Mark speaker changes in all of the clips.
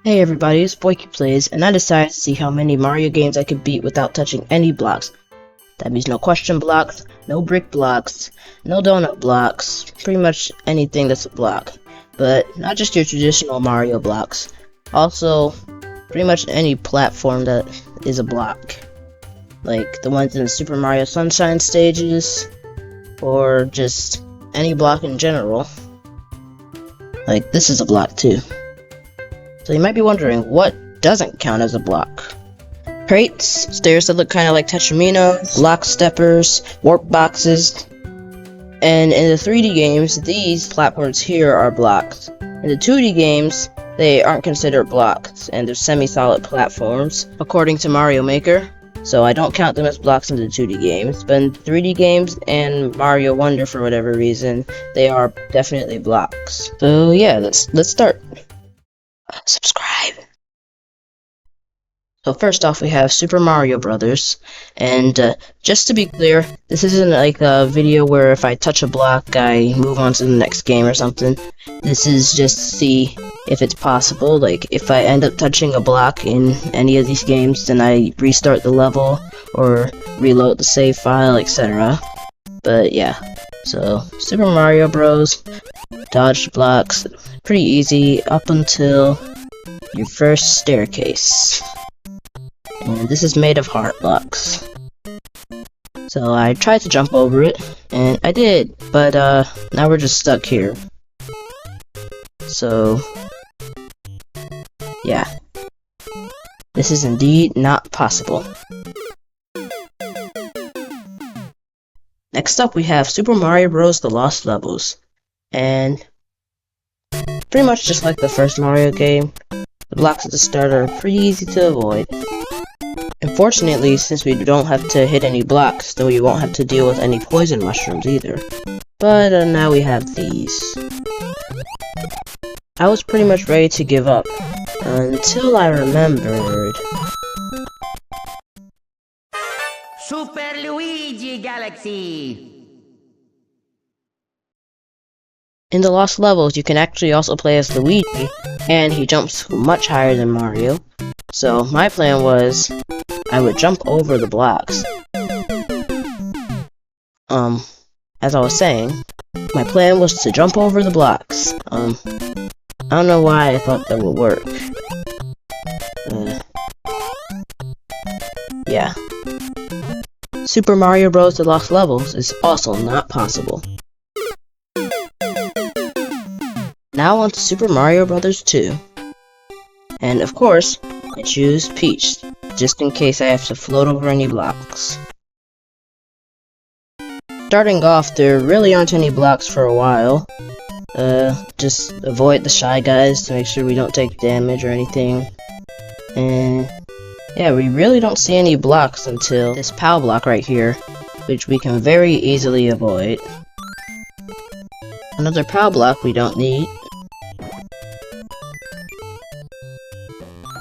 Speaker 1: Hey everybody, it's Boyky Plays, and I decided to see how many Mario games I could beat without touching any blocks. That means no question blocks, no brick blocks, no donut blocks, pretty much anything that's a block. But not just your traditional Mario blocks. Also, pretty much any platform that is a block. Like the ones in the Super Mario Sunshine stages, or just any block in general. Like this is a block too. So you might be wondering, what doesn't count as a block? Crates, stairs that look kind of like Tetraminos, block steppers, warp boxes. And in the 3D games, these platforms here are blocks. In the 2D games, they aren't considered blocks, and they're semi-solid platforms, according to Mario Maker. So I don't count them as blocks in the 2D games, but in 3D games and Mario Wonder, for whatever reason, they are definitely blocks. So yeah, let's start. Subscribe. So first off, we have Super Mario Bros. And just to be clear, this isn't like a video where if I touch a block, I move on to the next game or something. This is just to see if it's possible. Like, if I end up touching a block in any of these games, then I restart the level or reload the save file, etc. But yeah, so Super Mario Bros. Dodge blocks, pretty easy up until your first staircase. And this is made of heart blocks. So I tried to jump over it, and I did, but now we're just stuck here. So yeah, this is indeed not possible. Next up we have Super Mario Bros. The Lost Levels. And pretty much just like the first Mario game, the blocks at the start are pretty easy to avoid. Unfortunately, since we don't have to hit any blocks, then we won't have to deal with any poison mushrooms either. But now we have these. I was pretty much ready to give up, until I remembered.
Speaker 2: Super Luigi Galaxy!
Speaker 1: In the Lost Levels, you can actually also play as Luigi, and he jumps much higher than Mario. So my plan was, I would jump over the blocks. As I was saying, my plan was to jump over the blocks. I don't know why I thought that would work. Yeah. Super Mario Bros. The Lost Levels is also not possible. Now on to Super Mario Bros. 2. And of course, I choose Peach, just in case I have to float over any blocks. Starting off, there really aren't any blocks for a while. Just avoid the Shy Guys to make sure we don't take damage or anything. And yeah, we really don't see any blocks until this POW block right here, which we can very easily avoid. Another POW block we don't need.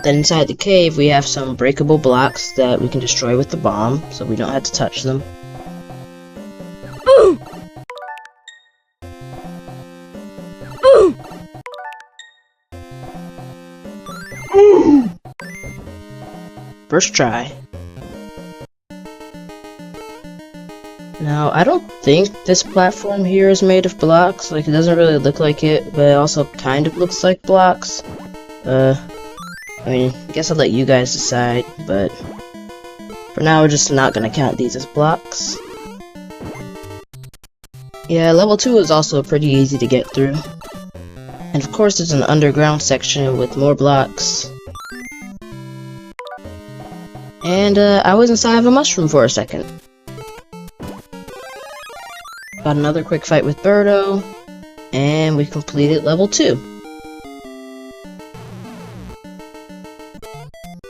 Speaker 1: Then inside the cave, we have some breakable blocks that we can destroy with the bomb, so we don't have to touch them. Ooh! Ooh! Ooh! First try. Now, I don't think this platform here is made of blocks. Like, it doesn't really look like it, but it also kind of looks like blocks. I mean, I guess I'll let you guys decide, but for now we're just not gonna count these as blocks. Yeah, level 2 is also pretty easy to get through. And of course there's an underground section with more blocks. And I was inside of a mushroom for a second. Got another quick fight with Birdo, and we completed level 2.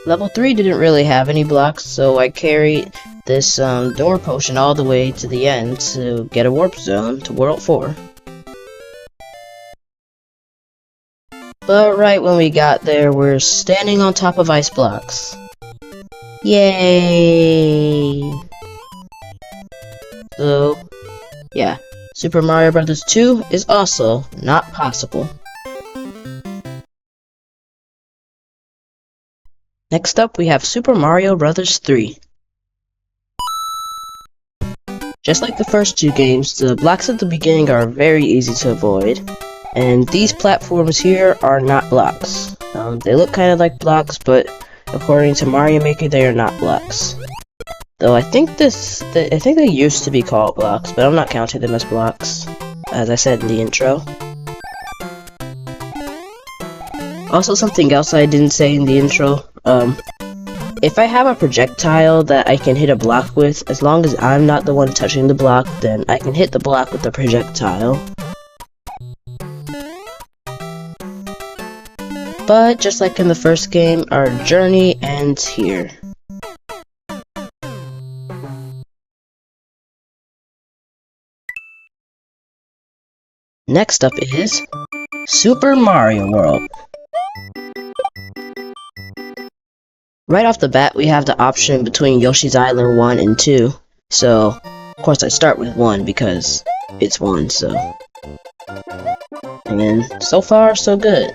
Speaker 1: Level 3 didn't really have any blocks, so I carried this door potion all the way to the end to get a warp zone to World 4. But right when we got there, we're standing on top of ice blocks. Yay! So, yeah, Super Mario Bros. 2 is also not possible. Next up, we have Super Mario Bros. 3. Just like the first two games, the blocks at the beginning are very easy to avoid, and these platforms here are not blocks. They look kind of like blocks, but according to Mario Maker, they are not blocks. Though I think they used to be called blocks, but I'm not counting them as blocks, as I said in the intro. Also, something else I didn't say in the intro, if I have a projectile that I can hit a block with, as long as I'm not the one touching the block, then I can hit the block with the projectile. But just like in the first game, our journey ends here. Next up is Super Mario World. Right off the bat, we have the option between Yoshi's Island 1 and 2, so of course I start with 1 because it's 1, so. And so far, so good.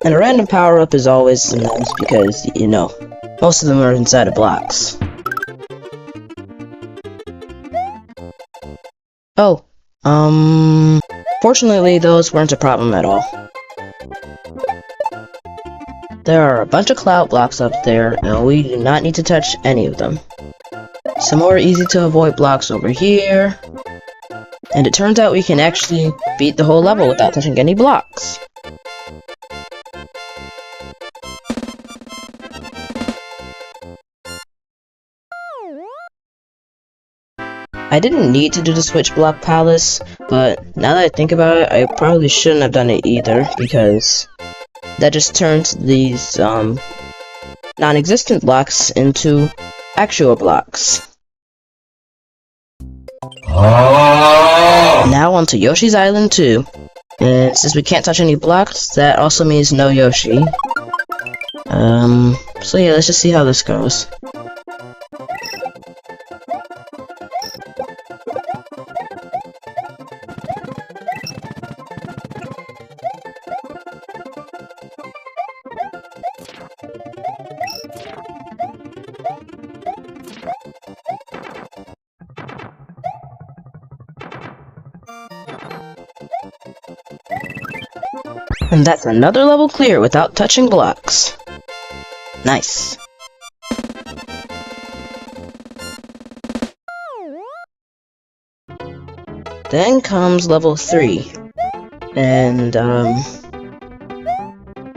Speaker 1: And a random power-up is always nice because, you know, most of them are inside of blocks. Oh, fortunately those weren't a problem at all. There are a bunch of cloud blocks up there, and we do not need to touch any of them. Some more easy to avoid blocks over here. And it turns out we can actually beat the whole level without touching any blocks. I didn't need to do the Switch Block Palace, but now that I think about it, I probably shouldn't have done it either, because that just turns these non-existent blocks into actual blocks. Now on to Yoshi's Island 2. And since we can't touch any blocks, that also means no Yoshi. So yeah, let's just see how this goes. And that's another level clear without touching blocks. Nice. Then comes level 3. And,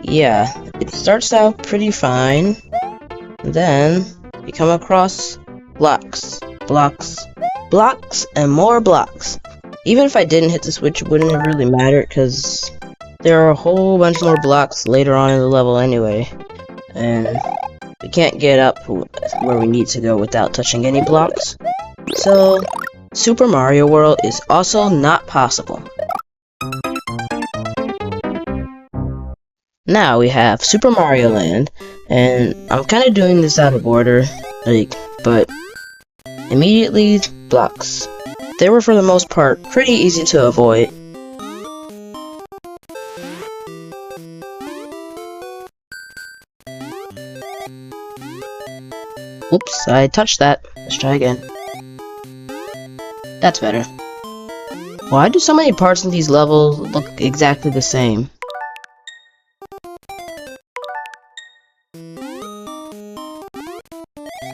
Speaker 1: yeah, it starts out pretty fine. Then, we come across blocks, blocks, blocks, and more blocks. Even if I didn't hit the switch, it wouldn't have really mattered, because there are a whole bunch more blocks later on in the level anyway. And we can't get up where we need to go without touching any blocks. So, Super Mario World is also not possible. Now we have Super Mario Land, and I'm kind of doing this out of order, but immediately, blocks. They were for the most part pretty easy to avoid. Oops, I touched that. Let's try again. That's better. Why do so many parts in these levels look exactly the same?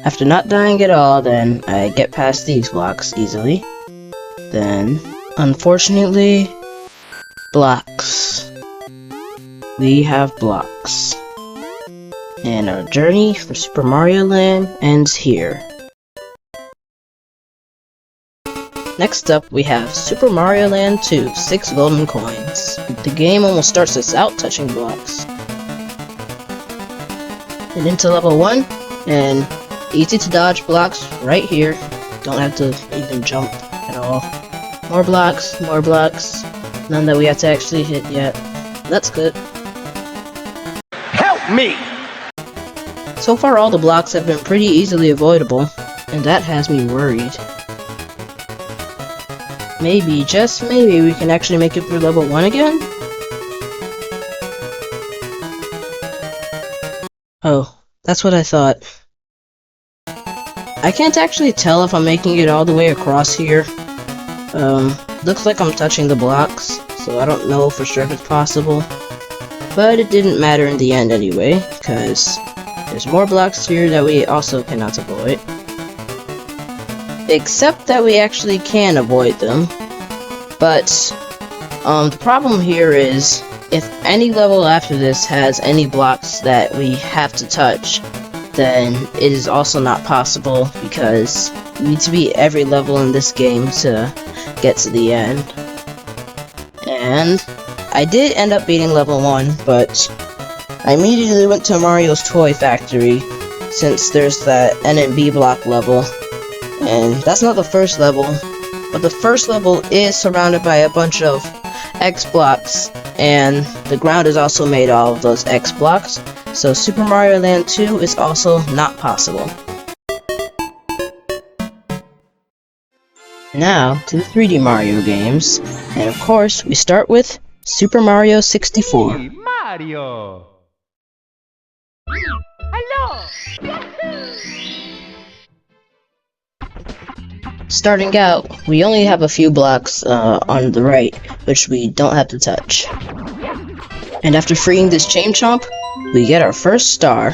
Speaker 1: After not dying at all, then I get past these blocks easily. Then, unfortunately, blocks. We have blocks. And our journey for Super Mario Land ends here. Next up, we have Super Mario Land 2, 6 golden coins. The game almost starts us out touching blocks. And into level 1, and easy to dodge blocks right here. Don't have to even jump at all. More blocks, none that we have to actually hit yet. That's good.
Speaker 2: Help me!
Speaker 1: So far all the blocks have been pretty easily avoidable, and that has me worried. Maybe, just maybe, we can actually make it through level 1 again? Oh, that's what I thought. I can't actually tell if I'm making it all the way across here. Looks like I'm touching the blocks, so I don't know for sure if it's possible. But it didn't matter in the end anyway, because there's more blocks here that we also cannot avoid. Except that we actually can avoid them. But, the problem here is, if any level after this has any blocks that we have to touch, then it is also not possible because you need to beat every level in this game to get to the end. And I did end up beating level 1, but I immediately went to Mario's Toy Factory since there's that NMB block level. And that's not the first level, but the first level is surrounded by a bunch of X blocks, and the ground is also made of those X blocks, so Super Mario Land 2 is also not possible. Now to the 3D Mario games, and of course we start with Super Mario 64.
Speaker 3: Hey, Mario! Hello!
Speaker 1: Starting out, we only have a few blocks on the right, which we don't have to touch. And after freeing this Chain Chomp, we get our first star.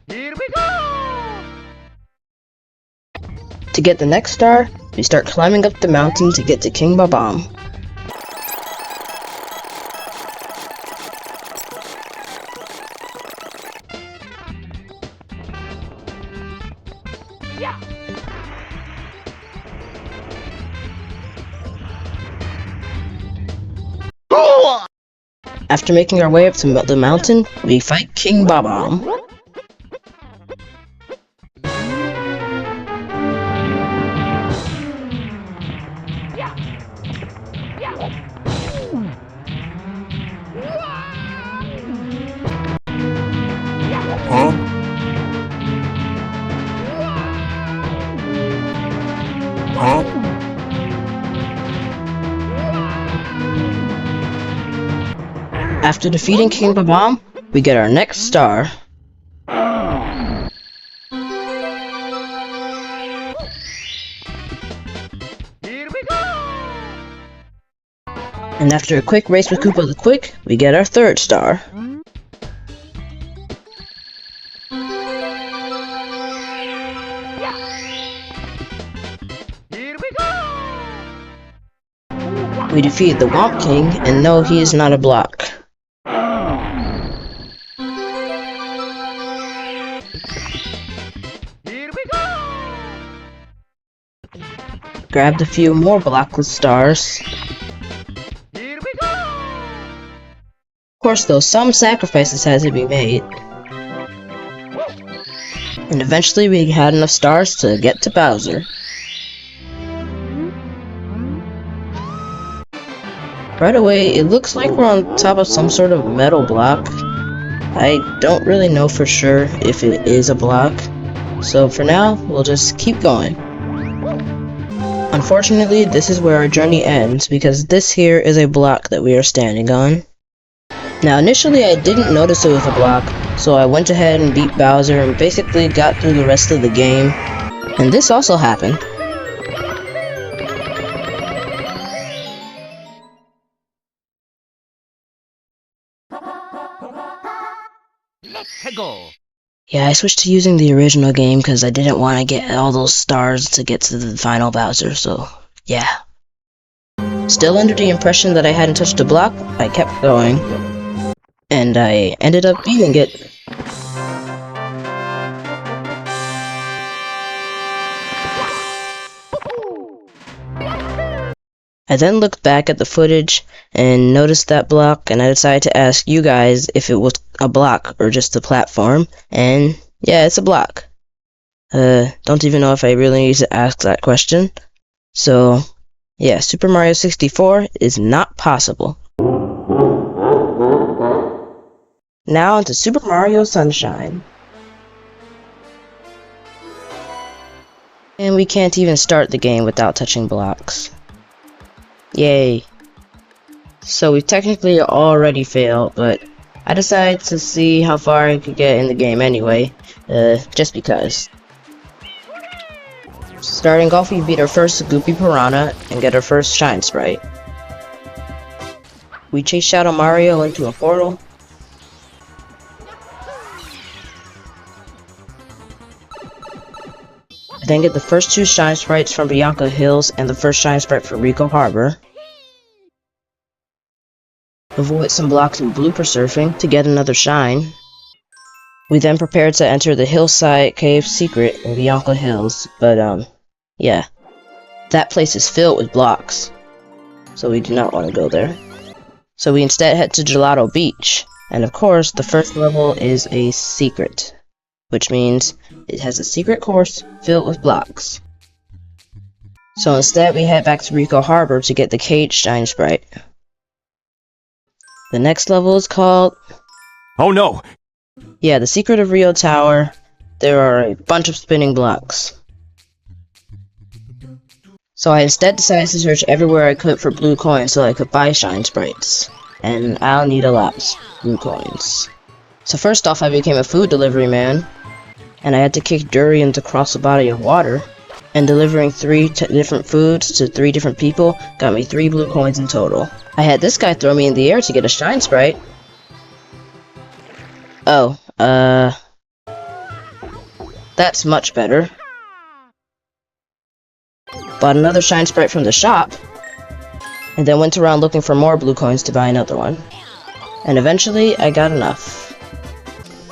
Speaker 3: Here we go!
Speaker 1: To get the next star, we start climbing up the mountain to get to King Babam. After making our way up to the mountain, we fight King Babam. After defeating King Babam, we get our next star.
Speaker 3: Here we go!
Speaker 1: And after a quick race with Koopa the Quick, we get our third star.
Speaker 3: Here we go!
Speaker 1: We defeat the Womp King, and no, he is not a block.
Speaker 3: Here we go!
Speaker 1: Grabbed a few more blockless stars.
Speaker 3: Here we go!
Speaker 1: Of course though, some sacrifices had to be made. And eventually we had enough stars to get to Bowser. Right away, it looks like we're on top of some sort of metal block. I don't really know for sure if it is a block, so for now, we'll just keep going. Unfortunately, this is where our journey ends, because this here is a block that we are standing on. Now initially I didn't notice it was a block, so I went ahead and beat Bowser and basically got through the rest of the game. And this also happened.
Speaker 3: Let's go!
Speaker 1: Yeah, I switched to using the original game because I didn't want to get all those stars to get to the final Bowser, so yeah. Still under the impression that I hadn't touched a block, I kept going. And I ended up beating it. I then looked back at the footage and noticed that block, and I decided to ask you guys if it was a block or just a platform, and yeah, it's a block. Don't even know if I really need to ask that question. So, yeah, Super Mario 64 is not possible. Now onto Super Mario Sunshine. And we can't even start the game without touching blocks. Yay. So we technically already failed, but I decided to see how far I could get in the game anyway, just because. Starting off, we beat our first Goopy Piranha and get our first Shine Sprite. We chase Shadow Mario into a portal. I then get the first 2 Shine Sprites from Bianca Hills and the first Shine Sprite for Rico Harbor. Avoid some blocks in blooper surfing to get another shine. We then prepare to enter the hillside cave secret in Bianca Hills, but yeah. That place is filled with blocks, so we do not want to go there. So we instead head to Gelato Beach, and of course the first level is a secret, which means it has a secret course filled with blocks. So instead we head back to Rico Harbor to get the Cage Shine Sprite. The next level is called...
Speaker 4: Oh no!
Speaker 1: Yeah, the Secret of Rio Tower. There are a bunch of spinning blocks. So I instead decided to search everywhere I could for blue coins so I could buy Shine Sprites. And I'll need a lot of blue coins. So first off, I became a food delivery man. And I had to kick durians across a body of water. And delivering 3 different foods to 3 different people got me 3 blue coins in total. I had this guy throw me in the air to get a Shine Sprite. Oh, that's much better. Bought another Shine Sprite from the shop, and then went around looking for more blue coins to buy another one. And eventually, I got enough.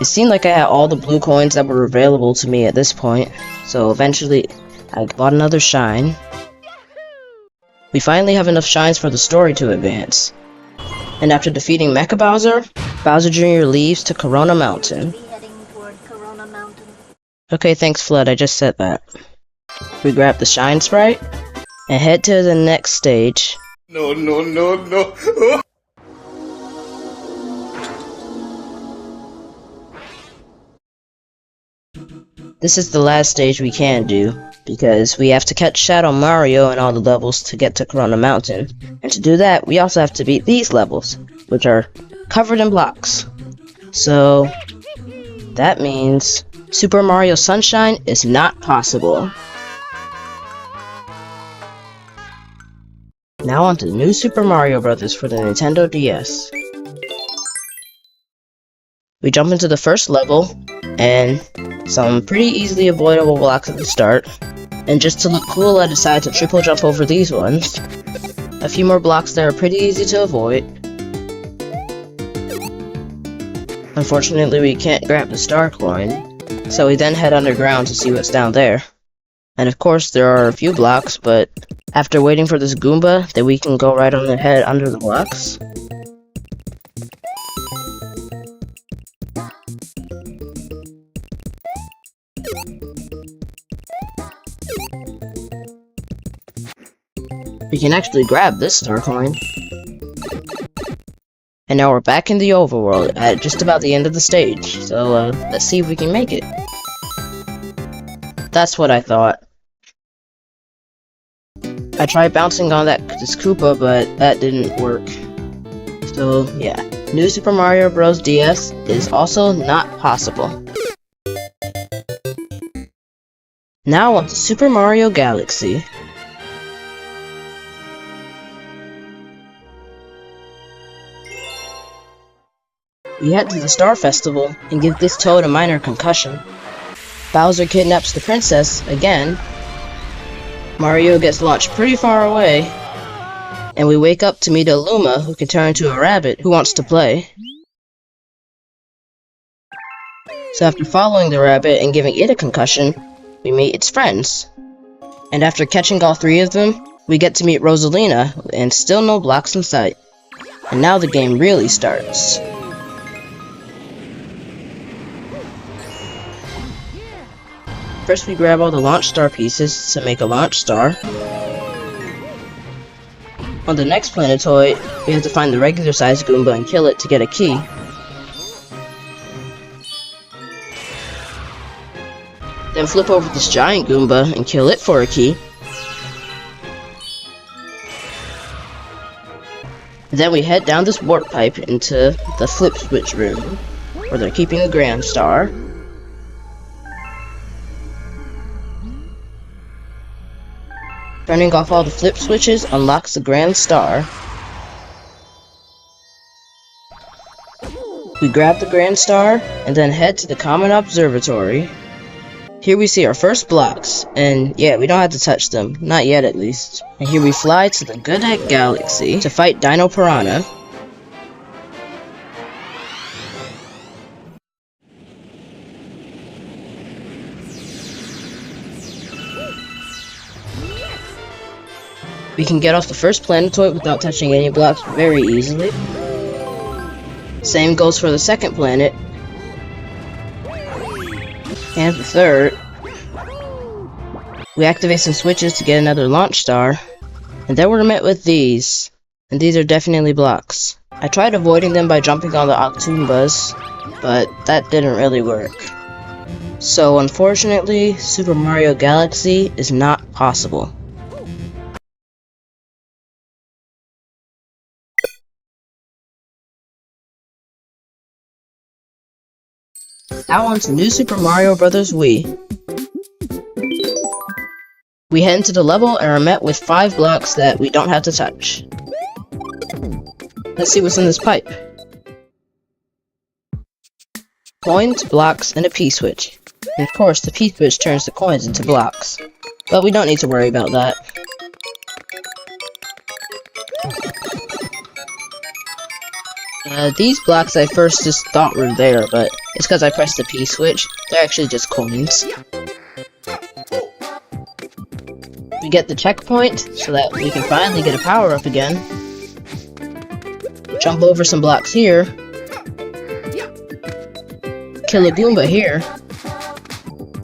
Speaker 1: It seemed like I had all the blue coins that were available to me at this point, so eventually, I bought another shine. We finally have enough shines for the story to advance. And after defeating Mecha Bowser, Bowser Jr. leaves to Corona Mountain. Okay, thanks Flood, I just said that. We grab the Shine Sprite, and head to the next stage.
Speaker 5: No.
Speaker 1: This is the last stage we can do, because we have to catch Shadow Mario in all the levels to get to Corona Mountain. And to do that, we also have to beat these levels, which are covered in blocks. So, that means Super Mario Sunshine is not possible. Now on to New Super Mario Bros. For the Nintendo DS. We jump into the first level, and some pretty easily avoidable blocks at the start. And just to look cool, I decided to triple jump over these ones. A few more blocks that are pretty easy to avoid. Unfortunately, we can't grab the star coin, so we then head underground to see what's down there. And of course, there are a few blocks, but after waiting for this Goomba, then we can go right on ahead under the blocks. We can actually grab this star coin. And now we're back in the overworld at just about the end of the stage, so let's see if we can make it. That's what I thought. I tried bouncing on this Koopa, but that didn't work. So yeah, New Super Mario Bros. DS is also not possible. Now on to Super Mario Galaxy. We head to the Star Festival and give this Toad a minor concussion. Bowser kidnaps the princess again. Mario gets launched pretty far away. And we wake up to meet a Luma who can turn into a rabbit who wants to play. So after following the rabbit and giving it a concussion, we meet its friends. And after catching all 3 of them, we get to meet Rosalina, and still no blocks in sight. And now the game really starts. First we grab all the launch star pieces to make a launch star. On the next planetoid, we have to find the regular sized Goomba and kill it to get a key. Then flip over this giant Goomba and kill it for a key. Then we head down this warp pipe into the flip switch room, where they're keeping the Grand Star. Turning off all the flip switches unlocks the Grand Star. We grab the Grand Star and then head to the Common Observatory. Here we see our first blocks, and yeah, we don't have to touch them, not yet at least. And here we fly to the Good Egg Galaxy to fight Dino Piranha. We can get off the first planetoid without touching any blocks very easily. Same goes for the second planet. And the third. We activate some switches to get another launch star. And then we're met with these. And these are definitely blocks. I tried avoiding them by jumping on the Octoombas, but that didn't really work. So unfortunately, Super Mario Galaxy is not possible. Now on to New Super Mario Bros Wii. We head into the level and are met with 5 blocks that we don't have to touch. Let's see what's in this pipe. Coins, blocks, and a P-switch. And of course, the P-switch turns the coins into blocks. But we don't need to worry about that. These blocks I first just thought were there, but it's because I pressed the P-switch. They're actually just coins. We get the checkpoint so that we can finally get a power-up again. Jump over some blocks here. Kill a Goomba here.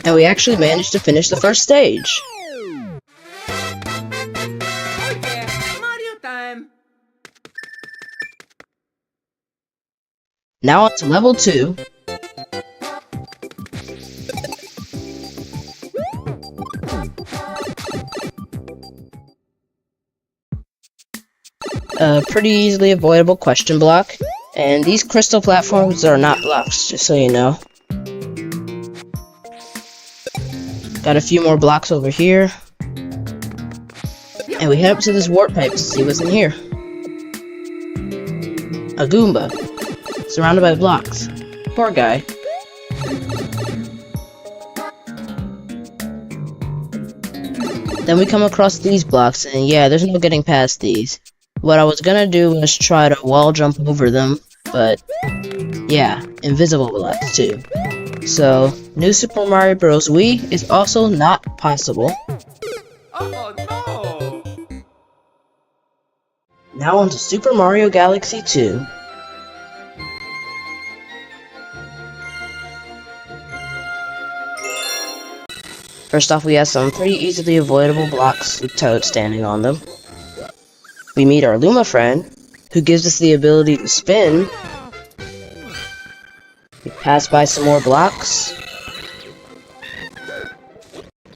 Speaker 1: And we actually managed to finish the first stage.
Speaker 2: Mario time!
Speaker 1: Now on to level 2. A pretty easily avoidable question block. And these crystal platforms are not blocks, just so you know. Got a few more blocks over here. And we head up to this warp pipe to see what's in here. A Goomba. Surrounded by blocks. Poor guy. Then we come across these blocks, and yeah, there's no getting past these. What I was gonna do was try to wall jump over them, but yeah, invisible blocks too. So, New Super Mario Bros. Wii is also not possible.
Speaker 2: Oh no!
Speaker 1: Now on to Super Mario Galaxy 2. First off, we have some pretty easily avoidable blocks with Toad standing on them. We meet our Luma friend, who gives us the ability to spin. We pass by some more blocks.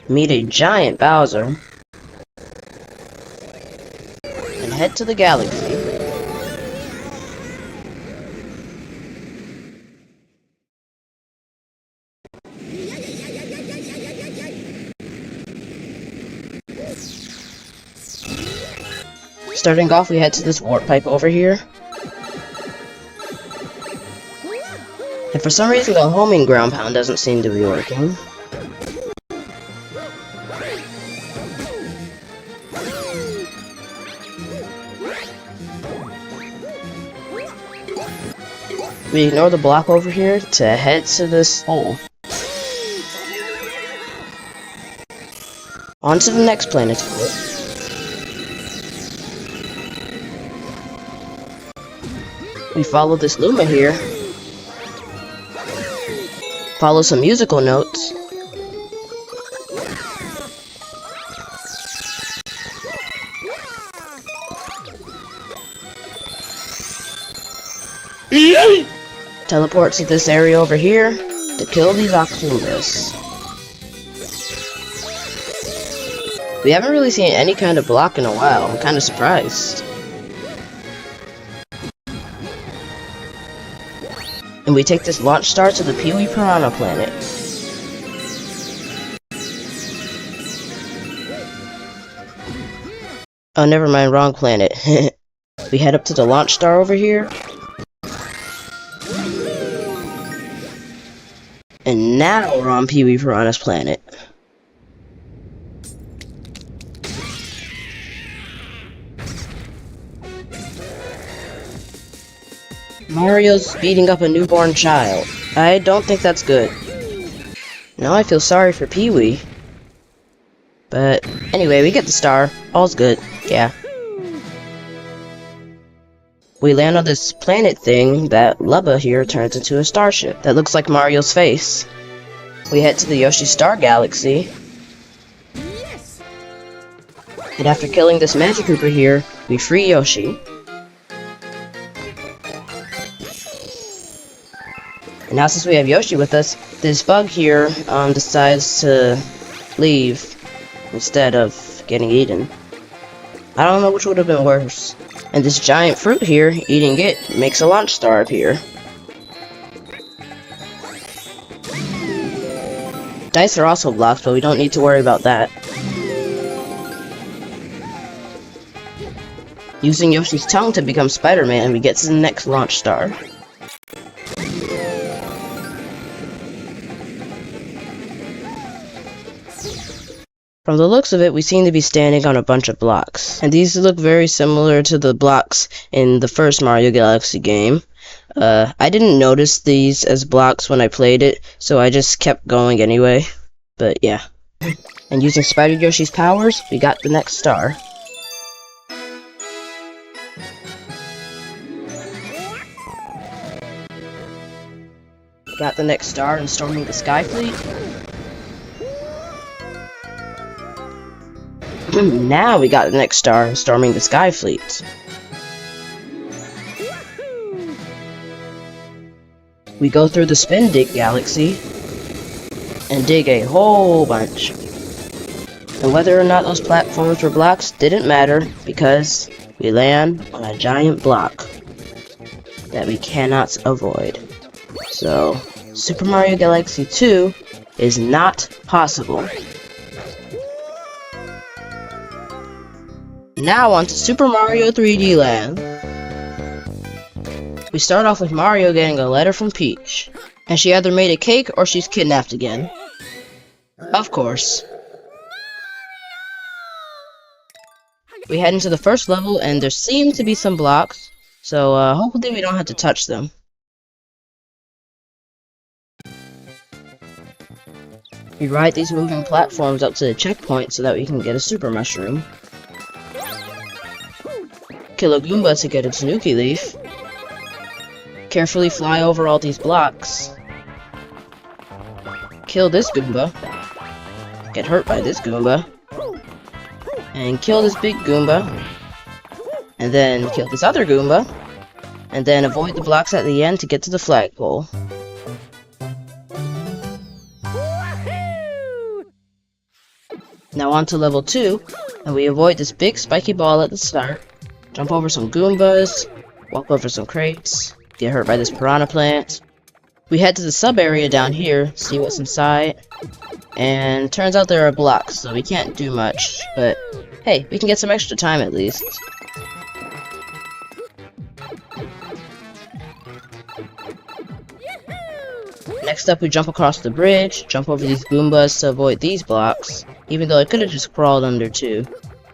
Speaker 1: Meet a giant Bowser. And head to the galaxy. Starting off, we head to this warp pipe over here. And for some reason, the homing ground pound doesn't seem to be working. We ignore the block over here to head to this hole. On to the next planetoid. We follow this Luma here. Follow some musical notes. Teleport to this area over here to kill these Octoombas. We haven't really seen any kind of block in a while. I'm kind of surprised. And we take this launch star to the Pee-wee Piranha planet. Oh, never mind, wrong planet. We head up to the launch star over here. And now we're on Pee-wee Piranha's planet. Mario's beating up a newborn child. I don't think that's good. Now I feel sorry for Pee-wee. But anyway, we get the star. All's good. Yeah. We land on this planet thing that Lubba here turns into a starship that looks like Mario's face. We head to the Yoshi Star Galaxy. And after killing this Magic Koopa here, we free Yoshi. And now since we have Yoshi with us, this bug here decides to leave instead of getting eaten. I don't know which would have been worse. And this giant fruit here, eating it, makes a launch star appear. Dice are also blocked, but we don't need to worry about that. Using Yoshi's tongue to become Spider-Man, we get to the next launch star. From the looks of it, we seem to be standing on a bunch of blocks. And these look very similar to the blocks in the first Mario Galaxy game. I didn't notice these as blocks when I played it, so I just kept going anyway. But yeah. And using Spider Yoshi's powers, we got the next star. Got the next star and storming the Sky Fleet. Now we got the next star storming the Sky Fleet. We go through the Spin Dig Galaxy and dig a whole bunch. And whether or not those platforms were blocks didn't matter because we land on a giant block that we cannot avoid. So, Super Mario Galaxy 2 is not possible. Now on to Super Mario 3D Land. We start off with Mario getting a letter from Peach, and she either made a cake or she's kidnapped again. Of course. We head into the first level and there seem to be some blocks, so hopefully we don't have to touch them. We ride these moving platforms up to the checkpoint so that we can get a Super Mushroom. Kill a Goomba to get a Tanuki Leaf. Carefully fly over all these blocks. Kill this Goomba. Get hurt by this Goomba. And kill this big Goomba. And then kill this other Goomba. And then avoid the blocks at the end to get to the flagpole. Now on to level 2, and we avoid this big spiky ball at the start. Jump over some Goombas, walk over some crates, get hurt by this piranha plant. We head to the sub area down here, see what's inside, and turns out there are blocks, so we can't do much, but hey, we can get some extra time at least. Next up, we jump across the bridge, jump over these Goombas to avoid these blocks, even though I could have just crawled under too.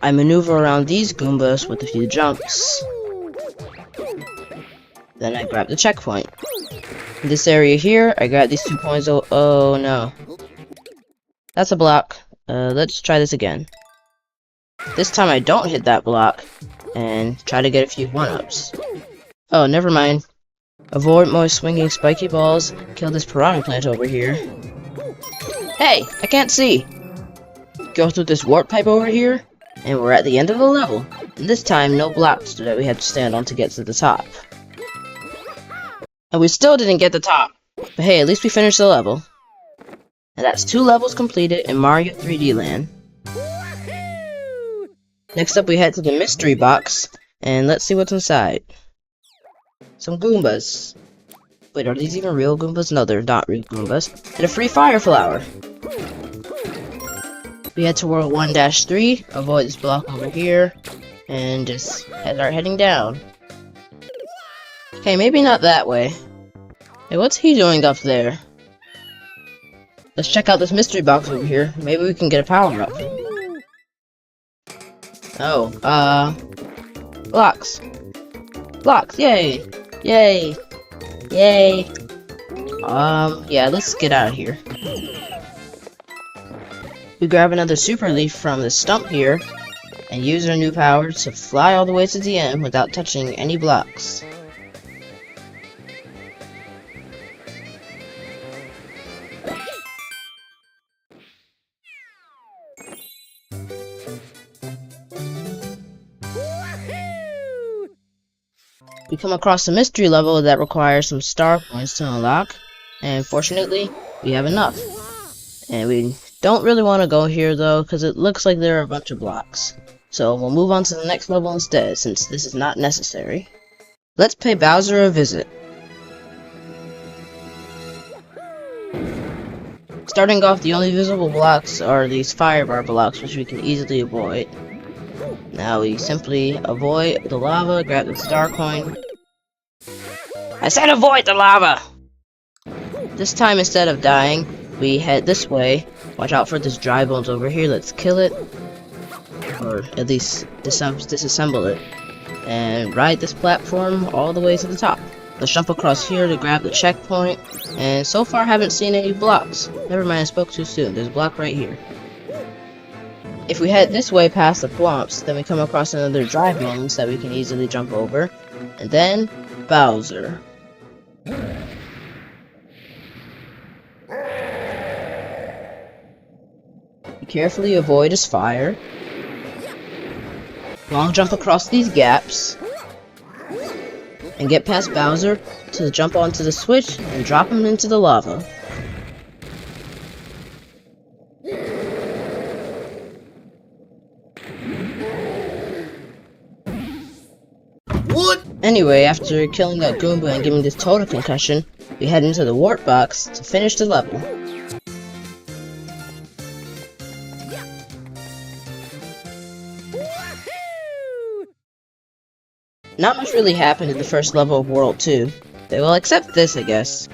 Speaker 1: I maneuver around these Goombas with a few jumps. Then I grab the checkpoint. In this area here, I grab these 2 points. Oh no. That's a block. Let's try this again. This time I don't hit that block, and try to get a few 1-ups. Oh, never mind. Avoid more swinging spiky balls, kill this piranha plant over here. Hey, I can't see! Go through this warp pipe over here, and we're at the end of the level. And this time, no blocks that we have to stand on to get to the top. And we still didn't get the top. But hey, at least we finished the level. And that's 2 levels completed in Mario 3D Land. Next up, we head to the mystery box, and let's see what's inside. Some Goombas. Wait, are these even real Goombas? No, they're not real Goombas. And a free fire flower. We head to World 1-3, avoid this block over here, and just start heading down. Okay, maybe not that way. Hey, what's he doing up there? Let's check out this mystery box over here. Maybe we can get a power up. Oh, blocks. Blocks, yay! Yay! Yay! Yeah, let's get out of here. We grab another super leaf from the stump here, and use our new power to fly all the way to the end without touching any blocks. We come across a mystery level that requires some star coins to unlock, and fortunately, we have enough. And we don't really want to go here though, because it looks like there are a bunch of blocks. So we'll move on to the next level instead, since this is not necessary. Let's pay Bowser a visit. Starting off, the only visible blocks are these fire bar blocks, which we can easily avoid. Now we simply avoid the lava, grab the star coin. I said avoid the lava! This time, instead of dying, we head this way. Watch out for this dry bones over here. Let's kill it. Or at least disassemble it. And ride this platform all the way to the top. Let's jump across here to grab the checkpoint. And so far, haven't seen any blocks. Never mind, I spoke too soon. There's a block right here. If we head this way past the swamps, then we come across another dry bones that we can easily jump over. And then, Bowser. Carefully avoid his fire. Long jump across these gaps. And get past Bowser to jump onto the switch and drop him into the lava.
Speaker 2: What?
Speaker 1: Anyway, after killing that Goomba and giving this total concussion, we head into the warp box to finish the level. Not much really happened in the first level of World 2. Well, except this, I guess.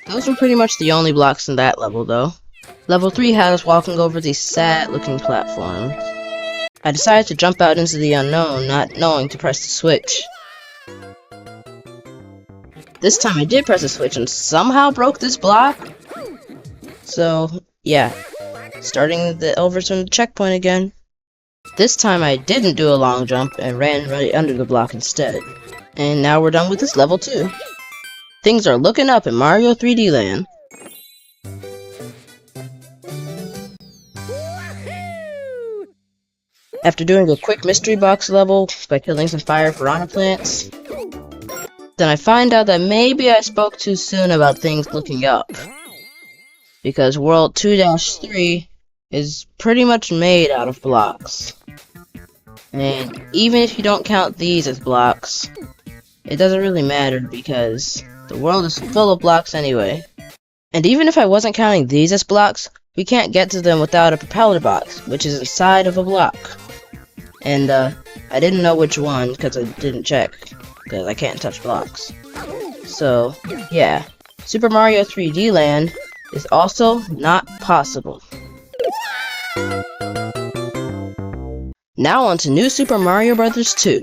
Speaker 1: Those were pretty much the only blocks in that level, though. Level 3 had us walking over these sad-looking platforms. I decided to jump out into the unknown, not knowing to press the switch. This time I did press the switch and somehow broke this block. So, yeah. Starting over to the checkpoint again. This time I didn't do a long jump and ran right under the block instead. And now we're done with this level too. Things are looking up in Mario 3D Land. After doing a quick mystery box level by killing some fire piranha plants, then I find out that maybe I spoke too soon about things looking up. Because World 2-3 is pretty much made out of blocks. And even if you don't count these as blocks, it doesn't really matter because the world is full of blocks anyway. And even if I wasn't counting these as blocks, we can't get to them without a propeller box, which is inside of a block. And I didn't know which one because I didn't check, because I can't touch blocks. So, yeah, Super Mario 3D Land is also not possible. Now on to New Super Mario Bros. 2.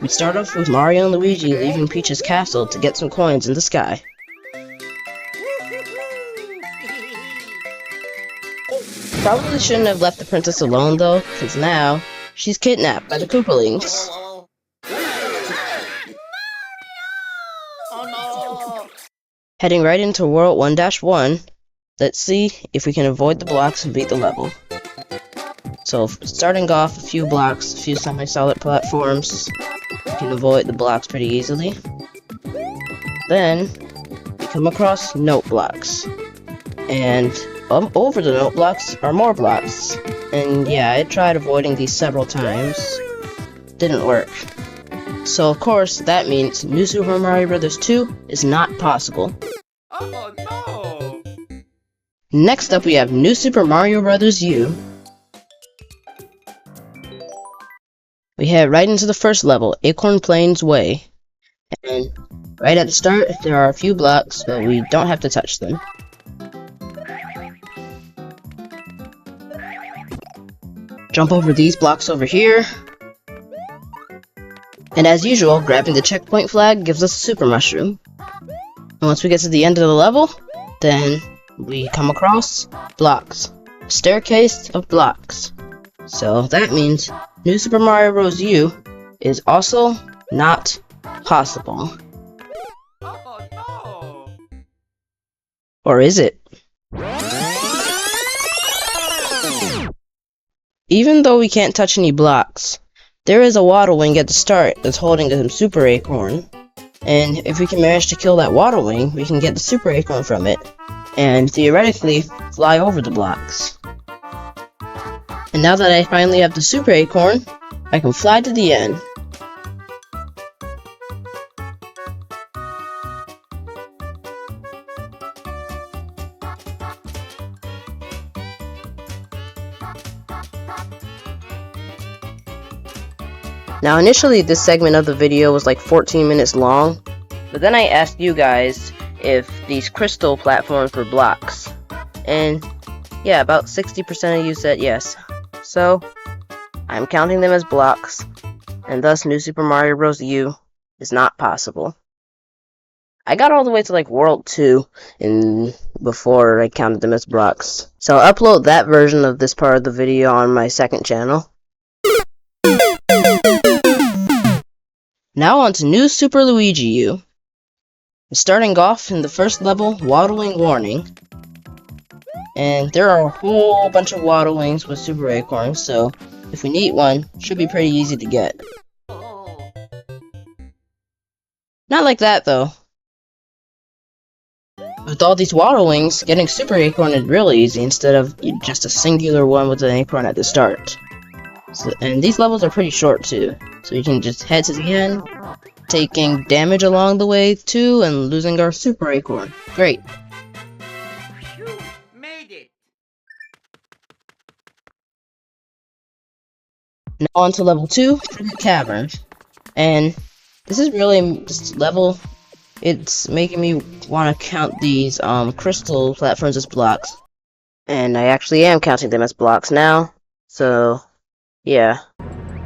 Speaker 1: We start off with Mario and Luigi leaving Peach's castle to get some coins in the sky. Probably shouldn't have left the princess alone though, because now she's kidnapped by the Koopalings. Heading right into World 1-1, let's see if we can avoid the blocks and beat the level. So, starting off a few blocks, a few semi-solid platforms, we can avoid the blocks pretty easily. Then, we come across note blocks. And over the note blocks are more blocks. And yeah, I tried avoiding these several times. didn't work. So of course, that means New Super Mario Bros. 2 is not possible.
Speaker 2: Oh no!
Speaker 1: Next up, we have New Super Mario Bros. U. We head right into the first level, Acorn Plains Way. And right at the start, there are a few blocks, but we don't have to touch them. Jump over these blocks over here. And as usual, grabbing the checkpoint flag gives us a super mushroom. And once we get to the end of the level, then we come across blocks. A staircase of blocks. So that means New Super Mario Bros. U is also not possible.
Speaker 2: Oh no!
Speaker 1: Or is it? Even though we can't touch any blocks, there is a water wing at the start that's holding a super acorn. And if we can manage to kill that water wing, we can get the super acorn from it, and theoretically fly over the blocks. And now that I finally have the super acorn, I can fly to the end. Now initially this segment of the video was like 14 minutes long, but then I asked you guys if these crystal platforms were blocks. And yeah, about 60% of you said yes. So I'm counting them as blocks, and thus New Super Mario Bros. U is not possible. I got all the way to like World 2 before I counted them as blocks. So I'll upload that version of this part of the video on my second channel. Now on to New Super Luigi U. Starting off in the first level, Waddling Warning. And there are a whole bunch of waddle wings with super acorns, so if we need one, it should be pretty easy to get. Not like that though. With all these waddle wings, getting super acorn is really easy instead of just a singular one with an acorn at the start. And these levels are pretty short too, so you can just head to the end, taking damage along the way too, and losing our super acorn. Great.
Speaker 2: You made it!
Speaker 1: Now on to level 2, Frigate Cavern. And this is really this level, it's making me want to count these crystal platforms as blocks. And I actually am counting them as blocks now, so yeah,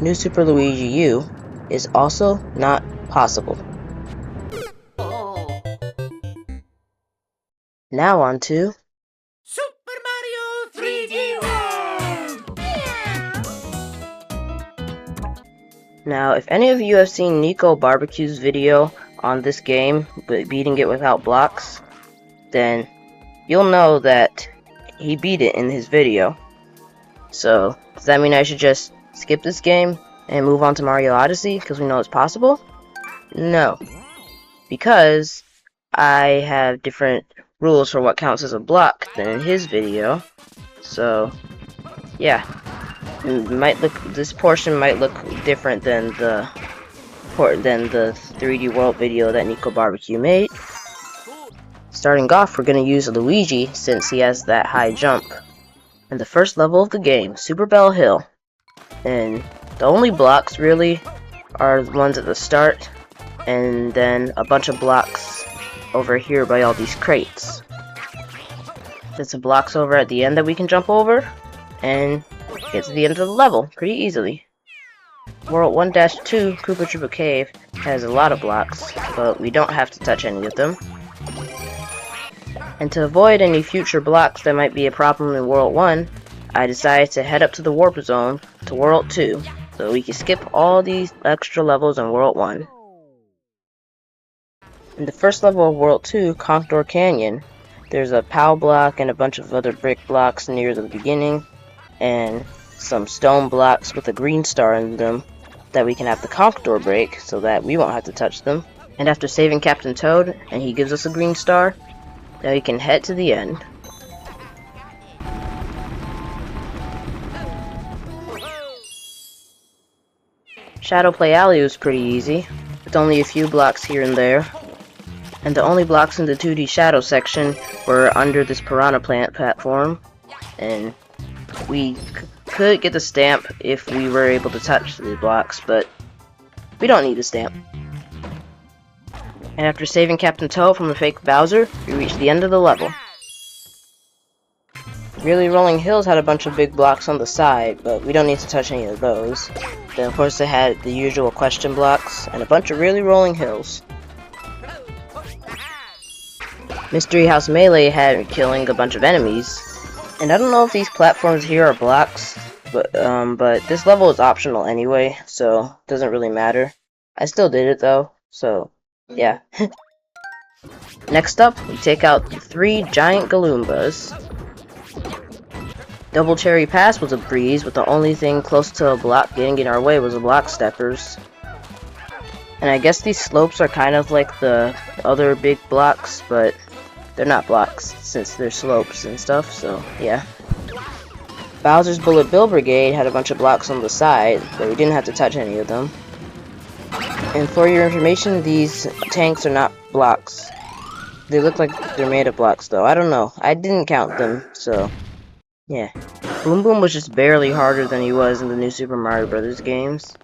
Speaker 1: New Super Luigi U is also not possible.
Speaker 2: Oh.
Speaker 1: Now on to
Speaker 2: Super Mario 3D World!
Speaker 1: Now, if any of you have seen Nico Barbecue's video on this game, but beating it without blocks, then you'll know that he beat it in his video. So, does that mean I should just skip this game and move on to Mario Odyssey because we know it's possible? No. Because I have different rules for what counts as a block than in his video. So, yeah. This portion might look different than the 3D World video that Nico Barbecue made. Starting off, we're going to use Luigi since he has that high jump. And the first level of the game, Super Bell Hill. And the only blocks really are the ones at the start, and then a bunch of blocks over here by all these crates. There's some blocks over at the end that we can jump over, and get to the end of the level pretty easily. World 1-2 Koopa Troopa Cave has a lot of blocks, but we don't have to touch any of them. And to avoid any future blocks that might be a problem in World 1, I decided to head up to the Warp Zone to World 2, so we can skip all these extra levels in World 1. In the first level of World 2, Contour Canyon, there's a POW block and a bunch of other brick blocks near the beginning, and some stone blocks with a green star in them that we can have the Contour break so that we won't have to touch them. And after saving Captain Toad, and he gives us a green star, then we can head to the end. Shadow Play Alley was pretty easy, with only a few blocks here and there. And the only blocks in the 2D Shadow section were under this Piranha Plant platform. And we could get the stamp if we were able to touch the blocks, but we don't need the stamp. And after saving Captain Toad from a fake Bowser, we reached the end of the level. Really Rolling Hills had a bunch of big blocks on the side, but we don't need to touch any of those. Then of course they had the usual question blocks, and a bunch of Really Rolling Hills. Mystery House Melee had killing a bunch of enemies. And I don't know if these platforms here are blocks, but this level is optional anyway, so it doesn't really matter. I still did it though, so yeah. Next up, we take out the 3 giant Galoombas. Double Cherry Pass was a breeze, but the only thing close to a block getting in our way was the block steppers. And I guess these slopes are kind of like the other big blocks, but they're not blocks since they're slopes and stuff, so yeah. Bowser's Bullet Bill Brigade had a bunch of blocks on the side, but we didn't have to touch any of them. And for your information, these tanks are not blocks. They look like they're made of blocks though. I don't know. I didn't count them, so yeah. Boom Boom was just barely harder than he was in the new Super Mario Bros. Games.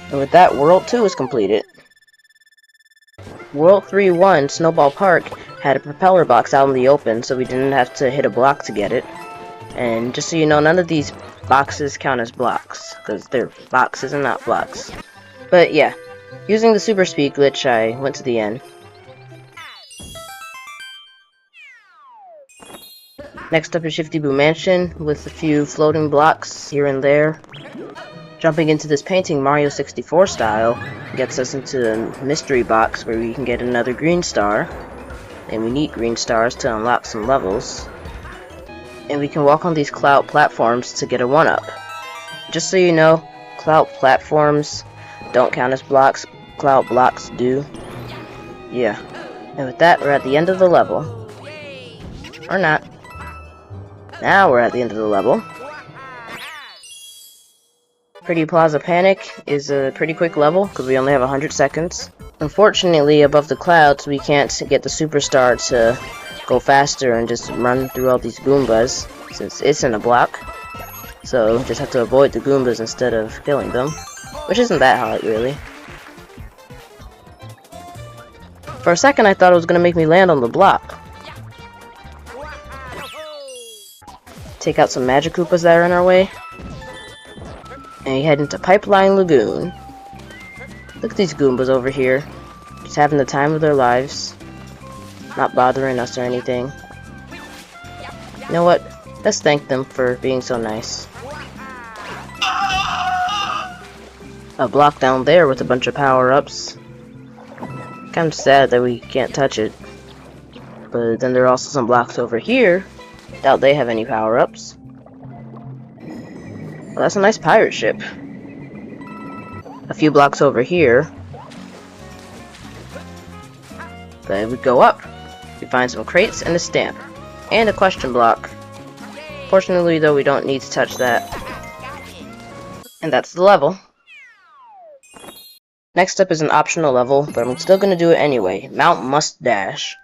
Speaker 1: And with that, World 2 is completed. World 3-1, Snowball Park, had a propeller box out in the open, so we didn't have to hit a block to get it. And just so you know, none of these boxes count as blocks, because they're boxes and not blocks. But yeah, using the Super Speed glitch, I went to the end. Next up is Shifty Boo Mansion, with a few floating blocks here and there. Jumping into this painting Mario 64 style gets us into a mystery box where we can get another green star. And we need green stars to unlock some levels. And we can walk on these cloud platforms to get a 1-up. Just so you know, cloud platforms don't count as blocks, cloud blocks do. Yeah. And with that, we're at the end of the level. Or not. Now we're at the end of the level. Pretty Plaza Panic is a pretty quick level, because we only have 100 seconds. Unfortunately, above the clouds, we can't get the superstar to go faster and just run through all these Goombas, since it's in a block. So, just have to avoid the Goombas instead of killing them, which isn't that hard, really. For a second, I thought it was going to make me land on the block. Take out some Magic Koopas that are in our way. And you head into Pipeline Lagoon. Look at these Goombas over here. Just having the time of their lives. Not bothering us or anything. You know what? Let's thank them for being so nice. A block down there with a bunch of power-ups. Kind of sad that we can't touch it. But then there are also some blocks over here. Doubt they have any power-ups. Well, that's a nice pirate ship. A few blocks over here. Then we go up. We find some crates and a stamp. And a question block. Fortunately, though, we don't need to touch that. And that's the level. Next up is an optional level, but I'm still gonna do it anyway. Mount Mustache.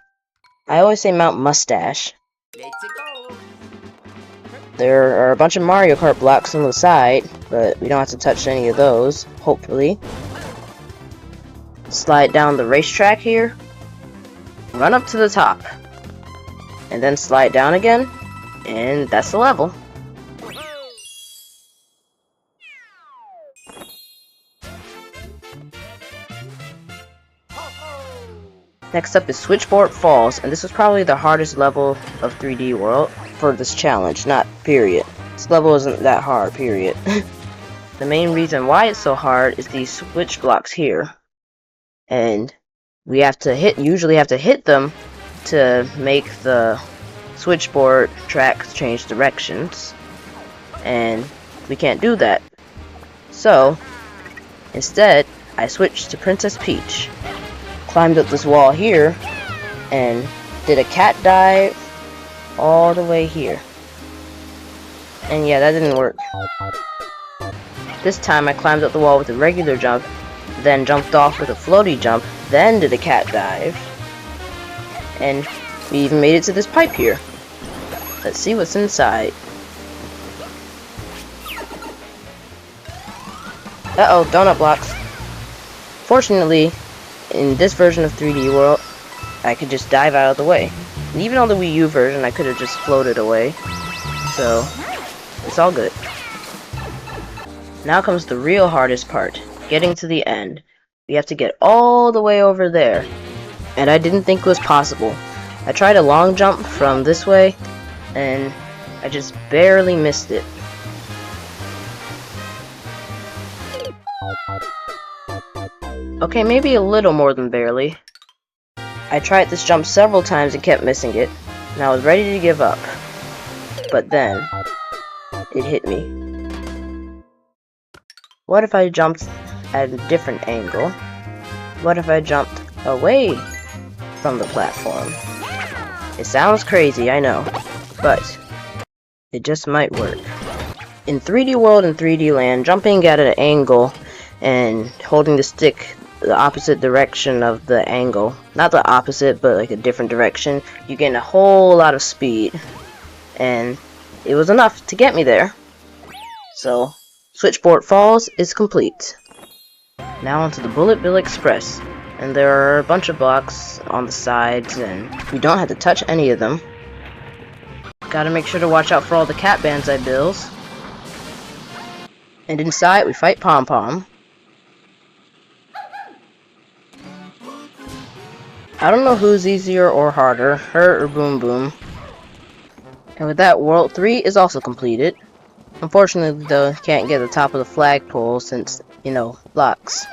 Speaker 1: I always say Mount Mustache.
Speaker 2: Let's go.
Speaker 1: There are a bunch of Mario Kart blocks on the side, but we don't have to touch any of those, hopefully. Slide down the racetrack here. Run up to the top. And then slide down again. And that's the level. Next up is Switchboard Falls, and this is probably the hardest level of 3D World for this challenge, not period. This level isn't that hard, period. The main reason why it's so hard is these switch blocks here. And we usually have to hit them to make the switchboard track change directions. And we can't do that. So, instead, I switched to Princess Peach. Climbed up this wall here and did a cat dive all the way here. And yeah, that didn't work. This time I climbed up the wall with a regular jump, then jumped off with a floaty jump, then did a cat dive. And we even made it to this pipe here. Let's see what's inside. Uh-oh, donut blocks. Fortunately, in this version of 3D World, I could just dive out of the way. And even on the Wii U version, I could have just floated away. So, it's all good. Now comes the real hardest part, getting to the end. We have to get all the way over there. And I didn't think it was possible. I tried a long jump from this way, and I just barely missed it. Okay, maybe a little more than barely. I tried this jump several times and kept missing it, and I was ready to give up. But then, it hit me. What if I jumped at a different angle? What if I jumped away from the platform? It sounds crazy, I know, but it just might work. In 3D World and 3D Land, jumping at an angle and holding the stick the opposite direction of the angle, not the opposite, but like a different direction, you gain a whole lot of speed. And it was enough to get me there. So, Switchboard Falls is complete. Now onto the Bullet Bill Express. And there are a bunch of blocks on the sides, and we don't have to touch any of them. Gotta make sure to watch out for all the cat banzai bills. And inside, we fight Pom Pom. I don't know who's easier or harder, her or Boom Boom. And with that, World 3 is also completed. Unfortunately, though, can't get the top of the flagpole since, you know, blocks.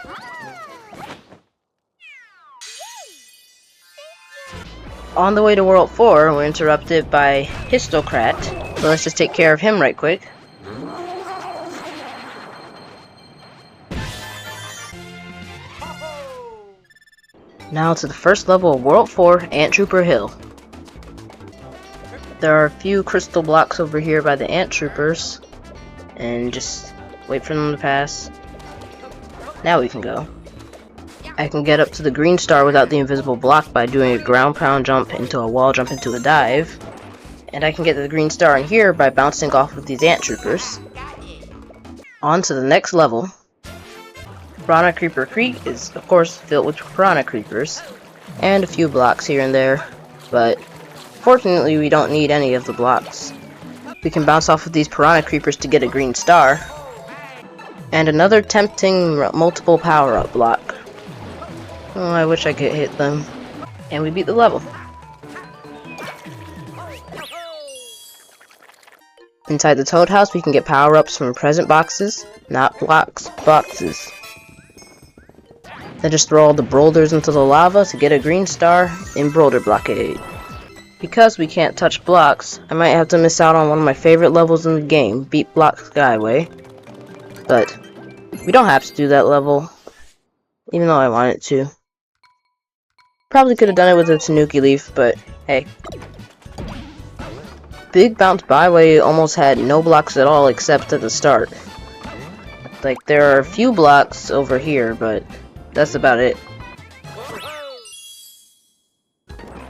Speaker 1: On the way to World 4, we're interrupted by Histocrat, so let's just take care of him right quick. Now to the first level of World 4, Ant Trooper Hill. There are a few crystal blocks over here by the Ant Troopers, and just wait for them to pass. Now we can go. I can get up to the green star without the invisible block by doing a ground pound jump into a wall jump into a dive. And I can get to the green star in here by bouncing off with these Ant Troopers. On to the next level. Piranha Creeper Creek is, of course, filled with Piranha Creepers, and a few blocks here and there, but fortunately we don't need any of the blocks. We can bounce off of these Piranha Creepers to get a green star, and another tempting multiple power-up block. Oh, I wish I could hit them. And we beat the level. Inside the Toad House we can get power-ups from present boxes, not blocks, boxes. Then just throw all the boulders into the lava to get a green star in Boulder Blockade. Because we can't touch blocks, I might have to miss out on one of my favorite levels in the game, Beat Block Skyway. But we don't have to do that level, even though I wanted to. Probably could have done it with a Tanuki Leaf, but hey. Big Bounce Byway almost had no blocks at all except at the start. Like, there are a few blocks over here, but that's about it.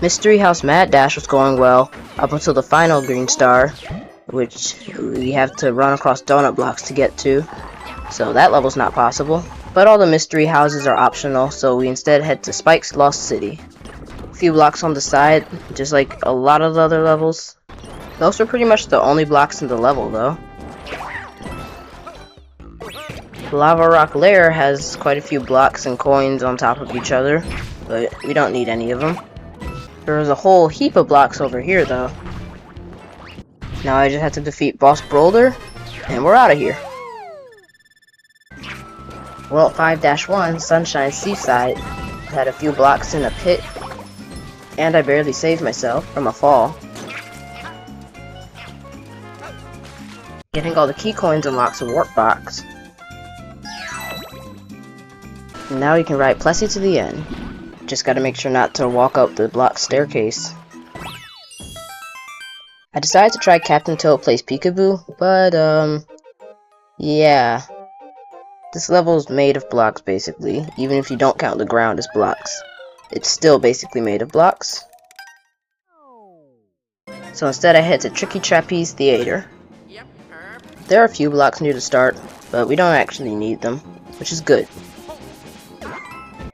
Speaker 1: Mystery House Mad Dash was going well, up until the final green star, which we have to run across donut blocks to get to. So that level's not possible. But all the mystery houses are optional, so we instead head to Spike's Lost City. A few blocks on the side, just like a lot of the other levels. Those are pretty much the only blocks in the level, though. The Lava Rock Lair has quite a few blocks and coins on top of each other, but we don't need any of them. There's a whole heap of blocks over here, though. Now I just have to defeat Boss Boulder, and we're out of here. World 5-1, Sunshine Seaside, had a few blocks in a pit, and I barely saved myself from a fall. Getting all the key coins unlocks a warp box. And now you can ride Plessy to the end. Just gotta make sure not to walk up the block staircase. I decided to try Captain Toad Plays Peekaboo, but yeah. This level is made of blocks basically, even if you don't count the ground as blocks. It's still basically made of blocks. So instead I head to Tricky Trapeze Theater. There are a few blocks near the start, but we don't actually need them, which is good.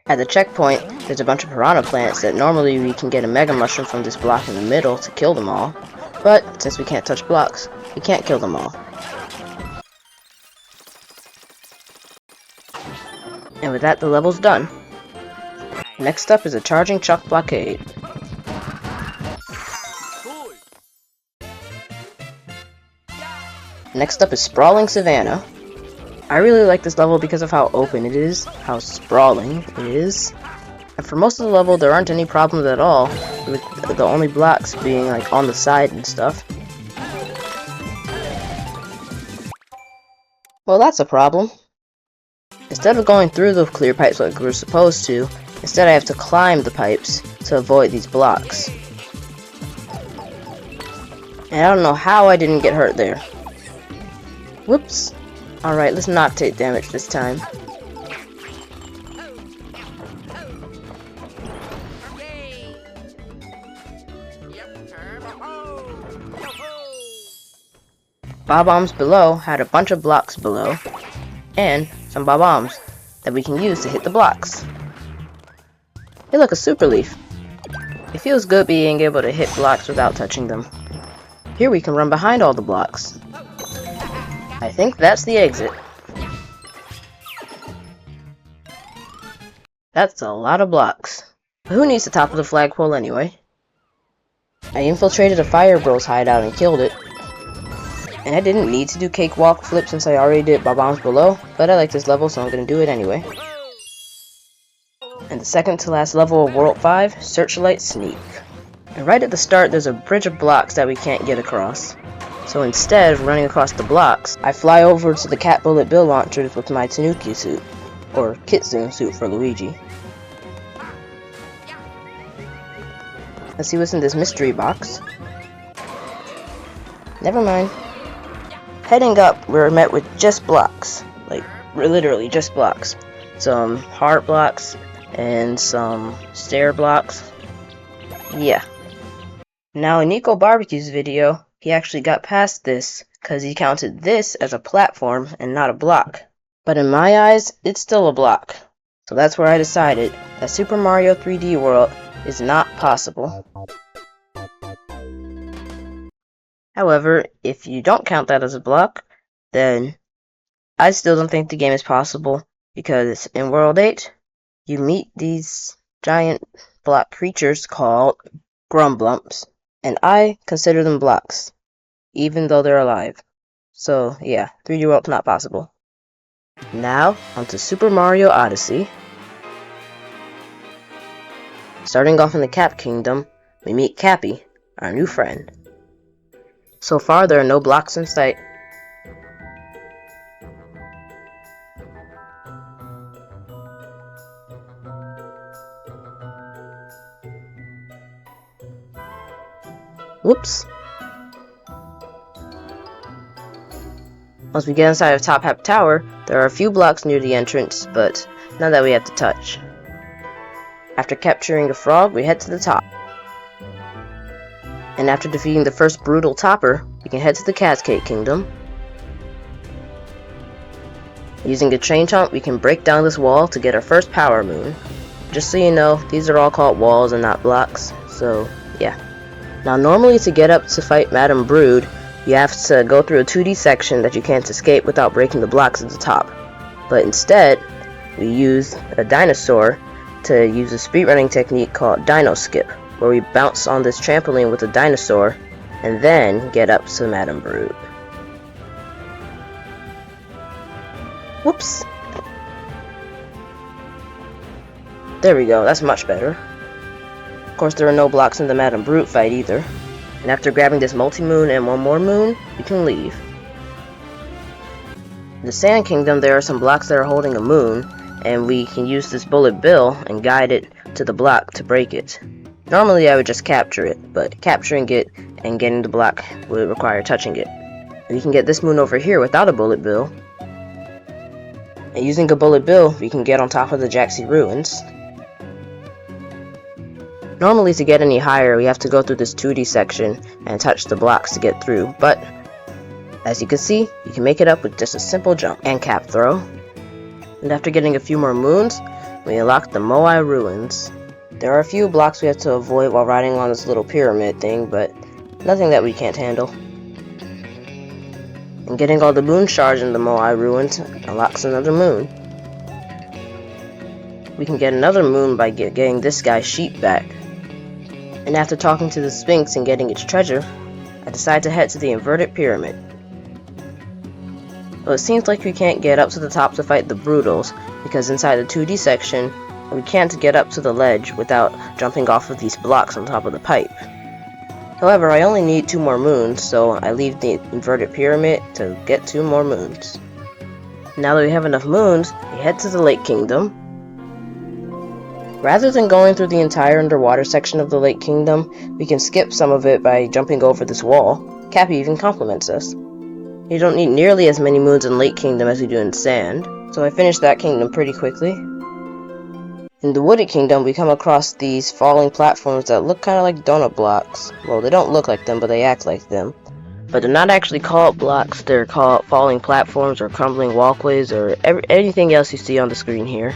Speaker 1: At the checkpoint, there's a bunch of piranha plants that normally we can get a mega mushroom from this block in the middle to kill them all, but since we can't touch blocks, we can't kill them all. And with that, the level's done. Next up is a charging chuck blockade. Next up is Sprawling Savannah. I really like this level because of how open it is, how sprawling it is. And for most of the level, there aren't any problems at all, with the only blocks being like on the side and stuff. Well, that's a problem. Instead of going through the clear pipes like we're supposed to, instead I have to climb the pipes to avoid these blocks. And I don't know how I didn't get hurt there. Whoops. Alright, let's not take damage this time. Bob-ombs below had a bunch of blocks below, and some bob-ombs that we can use to hit the blocks. Hey look, a super leaf. It feels good being able to hit blocks without touching them. Here we can run behind all the blocks. I think that's the exit. That's a lot of blocks. But who needs the top of the flagpole anyway? I infiltrated a Fire Bros hideout and killed it. And I didn't need to do cakewalk flip since I already did bob-ombs below, but I like this level so I'm gonna do it anyway. And the second to last level of World 5, Searchlight Sneak. And right at the start there's a bridge of blocks that we can't get across. So instead of running across the blocks, I fly over to the Cat Bullet Bill launchers with my Tanuki suit, or Kitsune suit for Luigi. Let's see what's in this mystery box. Never mind. Heading up, we're met with just blocks. Like, literally just blocks. Some heart blocks, and some stair blocks. Yeah. Now in Nico Barbecue's video, he actually got past this, because he counted this as a platform and not a block. But in my eyes, it's still a block. So that's where I decided that Super Mario 3D World is not possible. However, if you don't count that as a block, then I still don't think the game is possible, because in World 8, you meet these giant block creatures called Grumblumps, and I consider them blocks, even though they're alive. So yeah, 3D World's not possible. Now, onto Super Mario Odyssey. Starting off in the Cap Kingdom, we meet Cappy, our new friend. So far, there are no blocks in sight. Whoops. Once we get inside of Top Hat Tower, there are a few blocks near the entrance, but none that we have to touch. After capturing a frog, we head to the top. And after defeating the first brutal topper, we can head to the Cascade Kingdom. Using a chain chomp, we can break down this wall to get our first power moon. Just so you know, these are all called walls and not blocks, so yeah. Now normally to get up to fight Madame Brood, you have to go through a 2D section that you can't escape without breaking the blocks at the top. But instead, we use a dinosaur to use a speedrunning technique called Dino Skip, where we bounce on this trampoline with a dinosaur and then get up to Madame Brood. Whoops. There we go, that's much better. Of course, there are no blocks in the Madame Brood fight either. And after grabbing this multi-moon and one more moon, we can leave. In the Sand Kingdom, there are some blocks that are holding a moon, and we can use this Bullet Bill and guide it to the block to break it. Normally I would just capture it, but capturing it and getting the block would require touching it. We can get this moon over here without a Bullet Bill. And using a bullet bill, we can get on top of the Jaxie ruins. Normally to get any higher, we have to go through this 2D section and touch the blocks to get through, but as you can see, you can make it up with just a simple jump and cap throw. And after getting a few more moons, we unlock the Moai ruins. There are a few blocks we have to avoid while riding on this little pyramid thing, but nothing that we can't handle. And getting all the moon shards in the Moai ruins unlocks another moon. We can get another moon by getting this guy's sheep back. And after talking to the Sphinx and getting its treasure, I decide to head to the inverted pyramid. Well, it seems like we can't get up to the top to fight the Brutals, because inside the 2D section, we can't get up to the ledge without jumping off of these blocks on top of the pipe. However, I only need 2 more moons, so I leave the inverted pyramid to get 2 more moons. Now that we have enough moons, we head to the Lake Kingdom. Rather than going through the entire underwater section of the Lake Kingdom, we can skip some of it by jumping over this wall. Cappy even compliments us. You don't need nearly as many moons in Lake Kingdom as we do in Sand, so I finished that kingdom pretty quickly. In the Wooded Kingdom, we come across these falling platforms that look kind of like donut blocks. Well, they don't look like them, but they act like them. But they're not actually called blocks, they're called falling platforms or crumbling walkways or anything else you see on the screen here.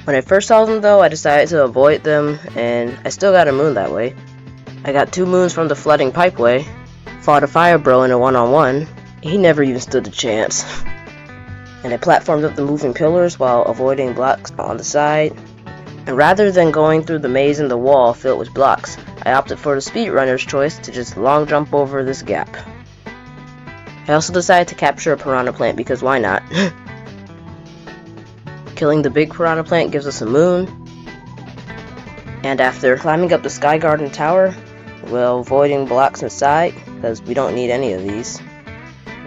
Speaker 1: When I first saw them though, I decided to avoid them, and I still got a moon that way. I got 2 moons from the flooding pipeway, fought a fire bro in a one-on-one, he never even stood a chance. And I platformed up the moving pillars while avoiding blocks on the side. And rather than going through the maze in the wall filled with blocks, I opted for the speedrunner's choice to just long jump over this gap. I also decided to capture a piranha plant because why not? Killing the big piranha plant gives us a moon. And after climbing up the Sky Garden Tower, while avoiding blocks inside, because we don't need any of these,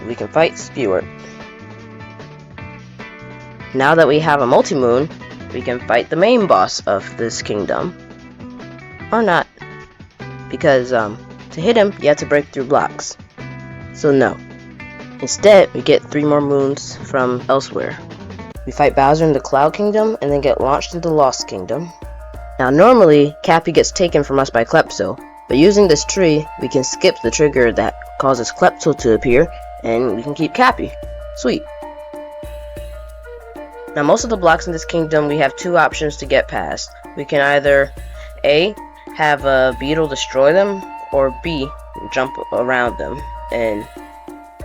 Speaker 1: we can fight Spewart. Now that we have a multi-moon, we can fight the main boss of this kingdom. Or not. Because, to hit him, you have to break through blocks. So no. Instead, we get 3 more moons from elsewhere. We fight Bowser in the Cloud Kingdom, and then get launched into the Lost Kingdom. Now normally, Cappy gets taken from us by Klepto, but using this tree, we can skip the trigger that causes Klepto to appear, and we can keep Cappy. Sweet. Now most of the blocks in this kingdom, we have 2 options to get past. We can either A, have a beetle destroy them, or B, jump around them. And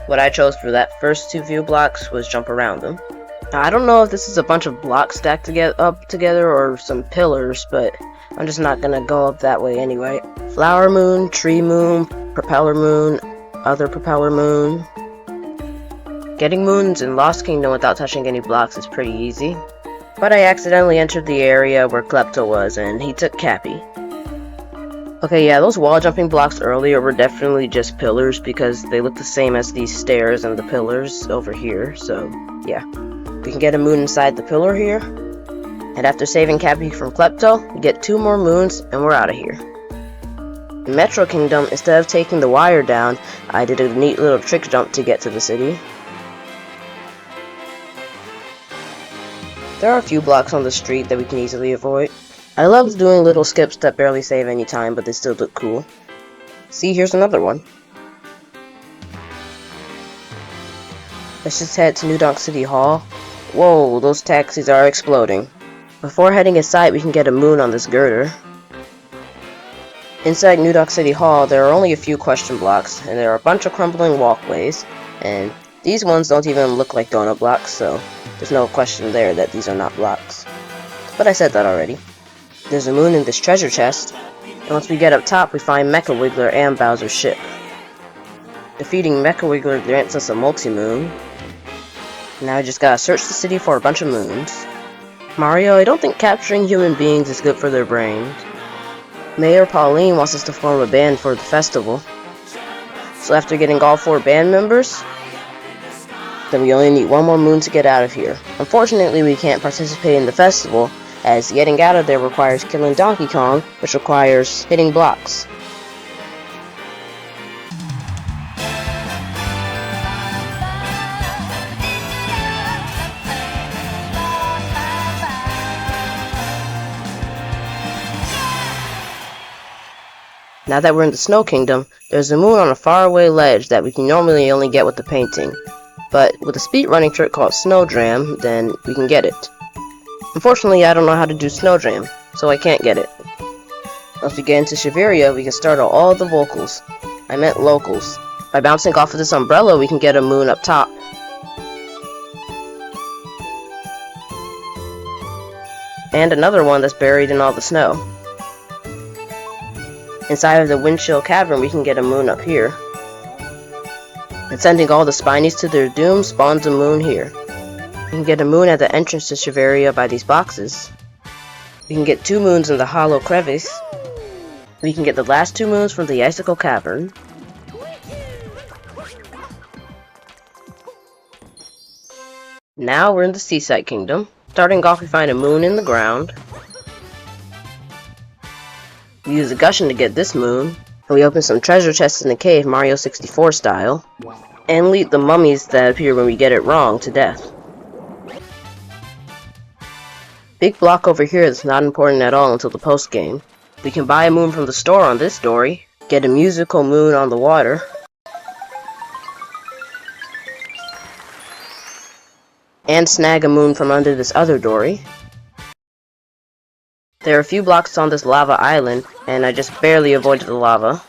Speaker 1: what I chose for that first 2 view blocks was jump around them. Now, I don't know if this is a bunch of blocks stacked together or some pillars, but I'm just not gonna go up that way anyway. Flower moon, tree moon, propeller moon, other propeller moon. Getting moons in Lost Kingdom without touching any blocks is pretty easy. But I accidentally entered the area where Klepto was, and he took Cappy. Okay, yeah, those wall jumping blocks earlier were definitely just pillars because they look the same as these stairs and the pillars over here, so yeah. We can get a moon inside the pillar here, and after saving Cappy from Klepto, we get 2 more moons and we're out of here. In Metro Kingdom, instead of taking the wire down, I did a neat little trick jump to get to the city. There are a few blocks on the street that we can easily avoid. I love doing little skips that barely save any time, but they still look cool. See, here's another one. Let's just head to New Donk City Hall. Whoa, those taxis are exploding. Before heading inside, we can get a moon on this girder. Inside New Donk City Hall, there are only a few question blocks, and there are a bunch of crumbling walkways, and these ones don't even look like donut blocks, so there's no question there that these are not blocks. But I said that already. There's a moon in this treasure chest, and once we get up top, we find Mecha Wiggler and Bowser's ship. Defeating Mecha Wiggler grants us a multi-moon. Now I just gotta search the city for a bunch of moons. Mario, I don't think capturing human beings is good for their brains. Mayor Pauline wants us to form a band for the festival. So after getting all 4 band members, then we only need 1 more moon to get out of here. Unfortunately, we can't participate in the festival, as getting out of there requires killing Donkey Kong, which requires hitting blocks. Now that we're in the Snow Kingdom, there's a moon on a faraway ledge that we can normally only get with the painting. But with a speedrunning trick called Snow Dram, then we can get it. Unfortunately, I don't know how to do Snow Dram, so I can't get it. Once we get into Shiveria, we can start out all the vocals. I meant locals. By bouncing off of this umbrella, we can get a moon up top. And another one that's buried in all the snow. Inside of the Windchill Cavern, we can get a moon up here. And sending all the Spinies to their doom spawns a moon here. We can get a moon at the entrance to Shiveria by these boxes. We can get 2 moons in the Hollow Crevice. We can get the last 2 moons from the Icicle Cavern. Now we're in the Seaside Kingdom. Starting off, we find a moon in the ground. We use a Gushin to get this moon. And we open some treasure chests in the cave, Mario 64 style. And lead the mummies that appear when we get it wrong to death. Big block over here that's not important at all until the post-game. We can buy a moon from the store on this dory. Get a musical moon on the water. And snag a moon from under this other dory. There are a few blocks on this lava island, and I just barely avoided the lava.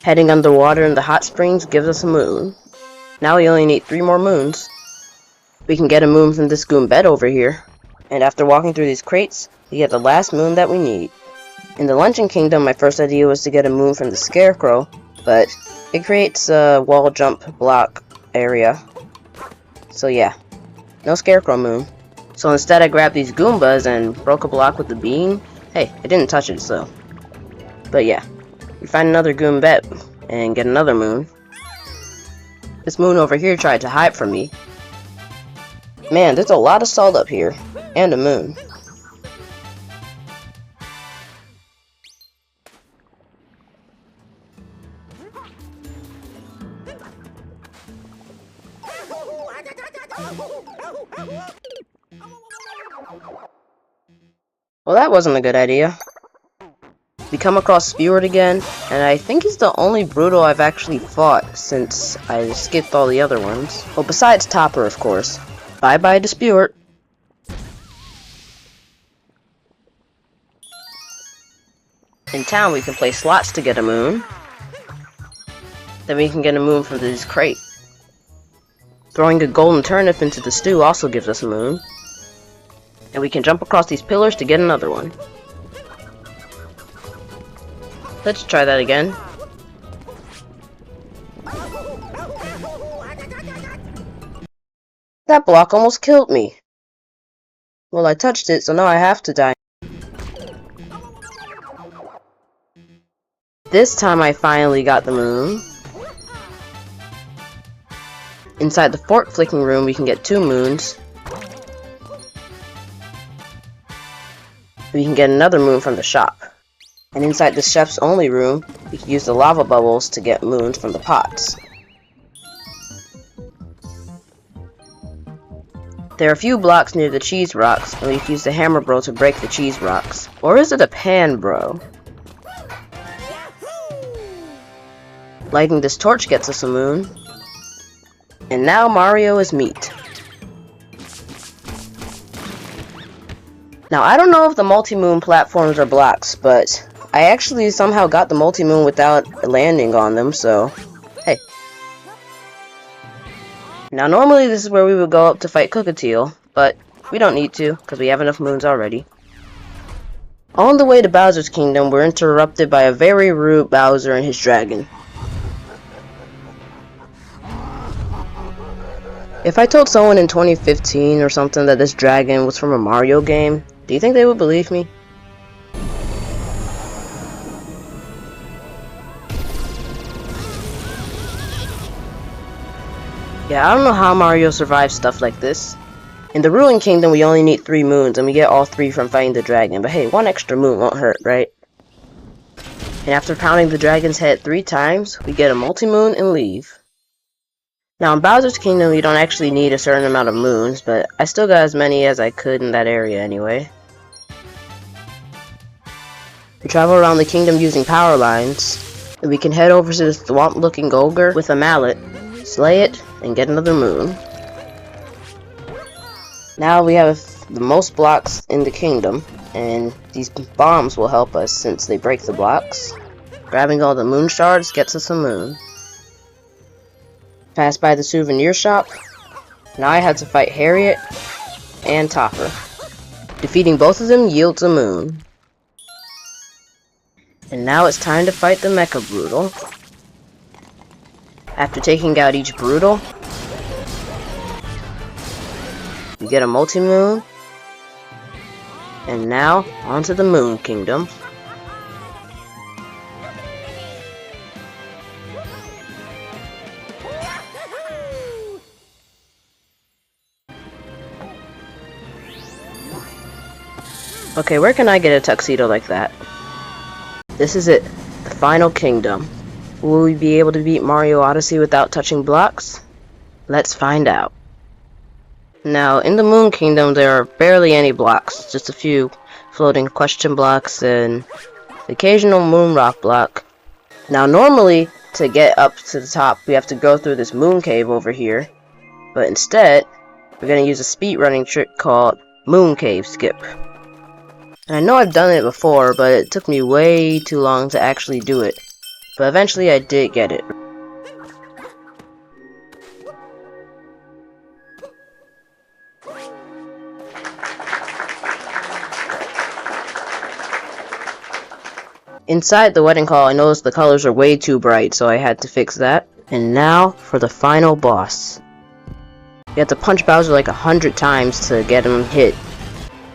Speaker 1: Heading underwater in the hot springs gives us a moon. Now we only need 3 more moons. We can get a moon from this Goombed over here. And after walking through these crates, we get the last moon that we need. In the Luncheon Kingdom, my first idea was to get a moon from the Scarecrow, but it creates a wall jump block area. So yeah, no Scarecrow moon. So instead I grabbed these Goombas and broke a block with the beam. Hey, I didn't touch it, so. But yeah, we find another Goombet and get another moon. This moon over here tried to hide from me. Man, there's a lot of salt up here. And a moon. Well, that wasn't a good idea. We come across Speward again, and I think he's the only Brutal I've actually fought since I skipped all the other ones. Well, besides Topper, of course. Bye-bye to Speward. In town, we can play slots to get a moon. Then we can get a moon from this crate. Throwing a golden turnip into the stew also gives us a moon. And we can jump across these pillars to get another one. Let's try that again. That block almost killed me. Well, I touched it, so now I have to die. This time I finally got the moon. Inside the fork flicking room we can get 2 moons. We can get another moon from the shop. And inside the chef's only room, we can use the lava bubbles to get moons from the pots. There are a few blocks near the cheese rocks, and we can use the hammer bro to break the cheese rocks. Or is it a pan bro? Lighting this torch gets us a moon. And now Mario is meat. Now I don't know if the multi-moon platforms are blocks, but I actually somehow got the multi-moon without landing on them, so hey. Now normally this is where we would go up to fight Cookatiel, but we don't need to, because we have enough moons already. On the way to Bowser's Kingdom, we're interrupted by a very rude Bowser and his dragon. If I told someone in 2015 or something that this dragon was from a Mario game, do you think they would believe me? Yeah, I don't know how Mario survives stuff like this. In the Ruined Kingdom, we only need 3 moons, and we get all 3 from fighting the dragon. But hey, 1 extra moon won't hurt, right? And after pounding the dragon's head 3 times, we get a multi-moon and leave. Now in Bowser's Kingdom, you don't actually need a certain amount of moons, but I still got as many as I could in that area anyway. We travel around the kingdom using power lines. And we can head over to this swamp-looking ogre with a mallet, slay it, and get another moon. Now we have the most blocks in the kingdom, and these bombs will help us since they break the blocks. Grabbing all the moon shards gets us a moon. Pass by the souvenir shop. Now I had to fight Harriet and Topper. Defeating both of them yields a moon. And now it's time to fight the Mecha Brutal. After taking out each Brutal, we get a multi-moon. And now, onto the Moon Kingdom. Okay, where can I get a tuxedo like that? This is it, the final kingdom. Will we be able to beat Mario Odyssey without touching blocks? Let's find out. Now, in the Moon Kingdom, there are barely any blocks, just a few floating question blocks and the occasional moon rock block. Now, normally, to get up to the top, we have to go through this moon cave over here, but instead, we're going to use a speedrunning trick called Moon Cave Skip. And I know I've done it before, but it took me way too long to actually do it. But eventually I did get it. Inside the wedding hall, I noticed the colors are way too bright, so I had to fix that. And now for the final boss. You have to punch Bowser like 100 times to get him hit.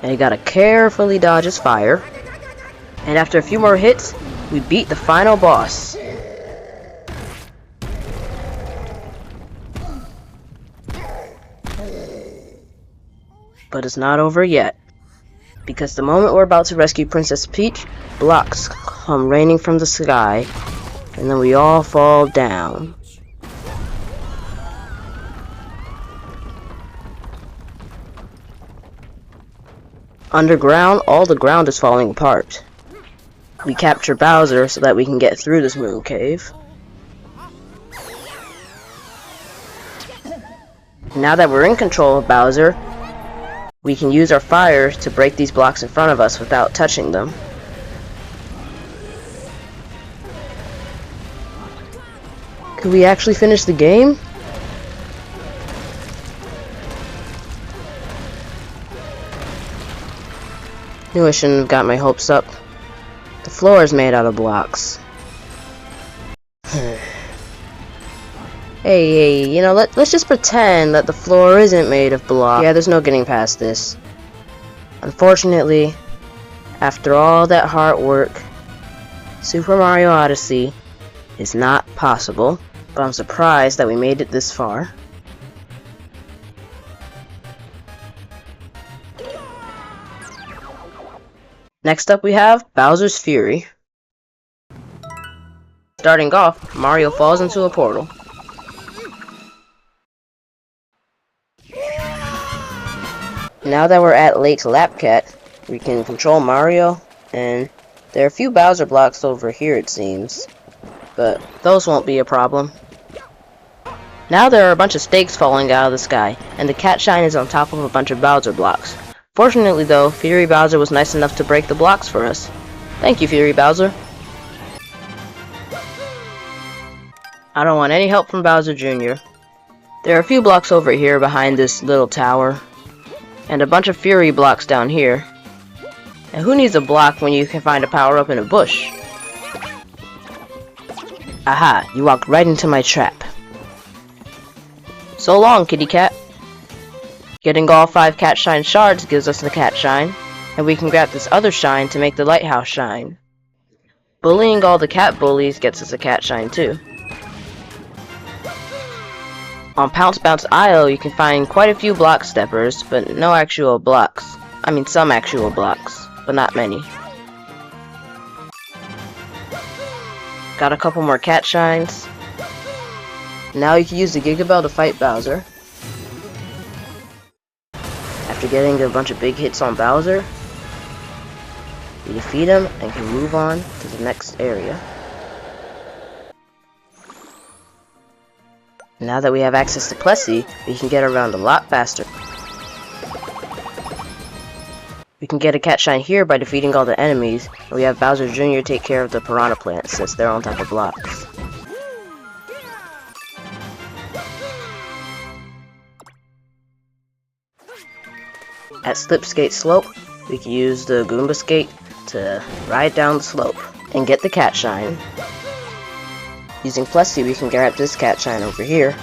Speaker 1: And you gotta carefully dodge his fire. And after a few more hits, we beat the final boss. But it's not over yet. Because the moment we're about to rescue Princess Peach, blocks come raining from the sky. And then we all fall down. Underground, all the ground is falling apart. We capture Bowser so that we can get through this moon cave. Now that we're in control of Bowser, we can use our fire to break these blocks in front of us without touching them. Could we actually finish the game? Knew I shouldn't have got my hopes up. The floor is made out of blocks. Hey, you know, let's just pretend that the floor isn't made of blocks. Yeah, there's no getting past this. Unfortunately, after all that hard work, Super Mario Odyssey is not possible. But I'm surprised that we made it this far. Next up we have Bowser's Fury. Starting off, Mario falls into a portal. Now that we're at Lake Lapcat, we can control Mario, and there are a few Bowser blocks over here it seems, but those won't be a problem. Now there are a bunch of stakes falling out of the sky, and the cat shine is on top of a bunch of Bowser blocks. Fortunately though, Fury Bowser was nice enough to break the blocks for us. Thank you, Fury Bowser. I don't want any help from Bowser Jr. There are a few blocks over here behind this little tower, and a bunch of Fury blocks down here. And who needs a block when you can find a power-up in a bush? Aha, you walked right into my trap. So long, kitty cat. Getting all 5 cat shine shards gives us the cat shine, and we can grab this other shine to make the lighthouse shine. Bullying all the cat bullies gets us a cat shine too. On Pounce Bounce Isle, you can find quite a few block steppers, but no actual blocks. I mean, some actual blocks, but not many. Got a couple more cat shines. Now you can use the Giga Bell to fight Bowser. After getting a bunch of big hits on Bowser, We defeat him and can move on to the next area. Now that we have access to Plessy, we can get around a lot faster. We can get a cat shine here by defeating all the enemies, and we have Bowser Jr. take care of the piranha plants since they're on top of blocks. At Slipskate Slope, we can use the Goomba Skate to ride down the slope and get the cat shine. Using Plessy, we can grab this cat shine over here.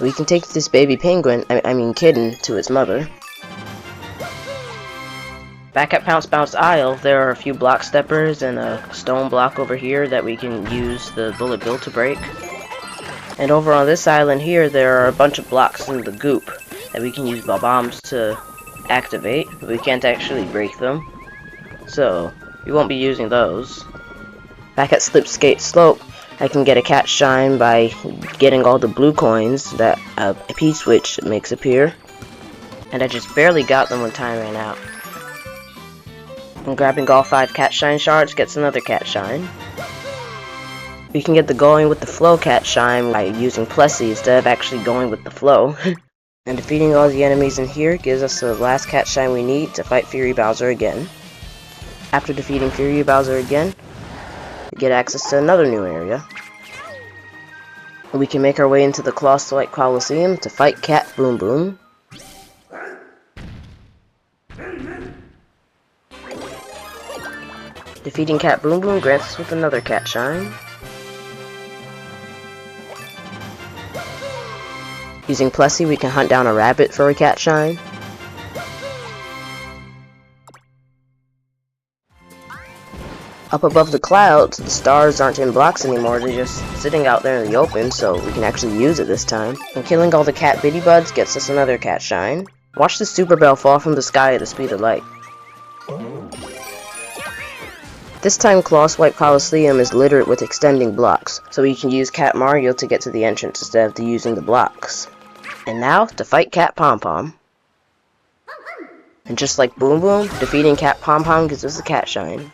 Speaker 1: We can take this baby penguin, kitten, to its mother. Back at Pounce Bounce Isle, there are a few block steppers and a stone block over here that we can use the bullet bill to break. And over on this island here, there are a bunch of blocks in the goop that we can use bombs to activate, but we can't actually break them, so we won't be using those. Back at Slipskate Slope, I can get a cat shine by getting all the blue coins that a P-switch makes appear, and I just barely got them when time ran out. And grabbing all 5 cat shine shards gets another cat shine. We can get the going with the flow cat shine by using Plessy instead of actually going with the flow. And defeating all the enemies in here gives us the last cat shine we need to fight Fury Bowser again. After defeating Fury Bowser again, we get access to another new area. And we can make our way into the Claw-Swipe Coliseum to fight Cat Boom Boom. Defeating Cat Boom Boom grants us with another cat shine. Using Plessy, we can hunt down a rabbit for a cat shine. Up above the clouds, the stars aren't in blocks anymore, they're just sitting out there in the open, so we can actually use it this time. And killing all the cat bitty buds gets us another cat shine. Watch the super bell fall from the sky at the speed of light. This time Claw-Swipe Coliseum is littered with extending blocks, so we can use Cat Mario to get to the entrance instead of using the blocks. And now, to fight Cat Pom Pom. And just like Boom Boom, defeating Cat Pom Pom gives us a cat shine.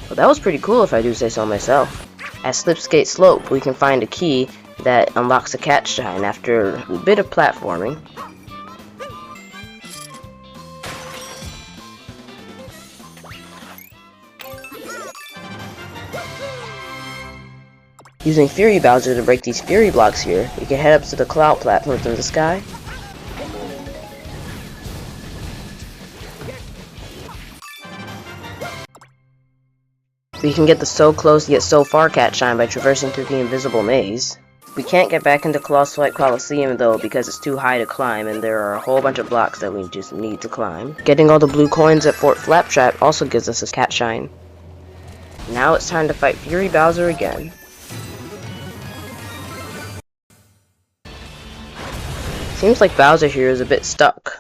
Speaker 1: Well, that was pretty cool if I do say so myself. At Slipskate Slope, we can find a key that unlocks a cat shine after a bit of platforming. Using Fury Bowser to break these Fury blocks here, we can head up to the cloud platforms in the sky. We can get the so close yet so far cat shine by traversing through the invisible maze. We can't get back into Claw-Swipe Coliseum though because it's too high to climb and there are a whole bunch of blocks that we just need to climb. Getting all the blue coins at Fort Flaptrap also gives us a cat shine. Now it's time to fight Fury Bowser again. Seems like Bowser here is a bit stuck.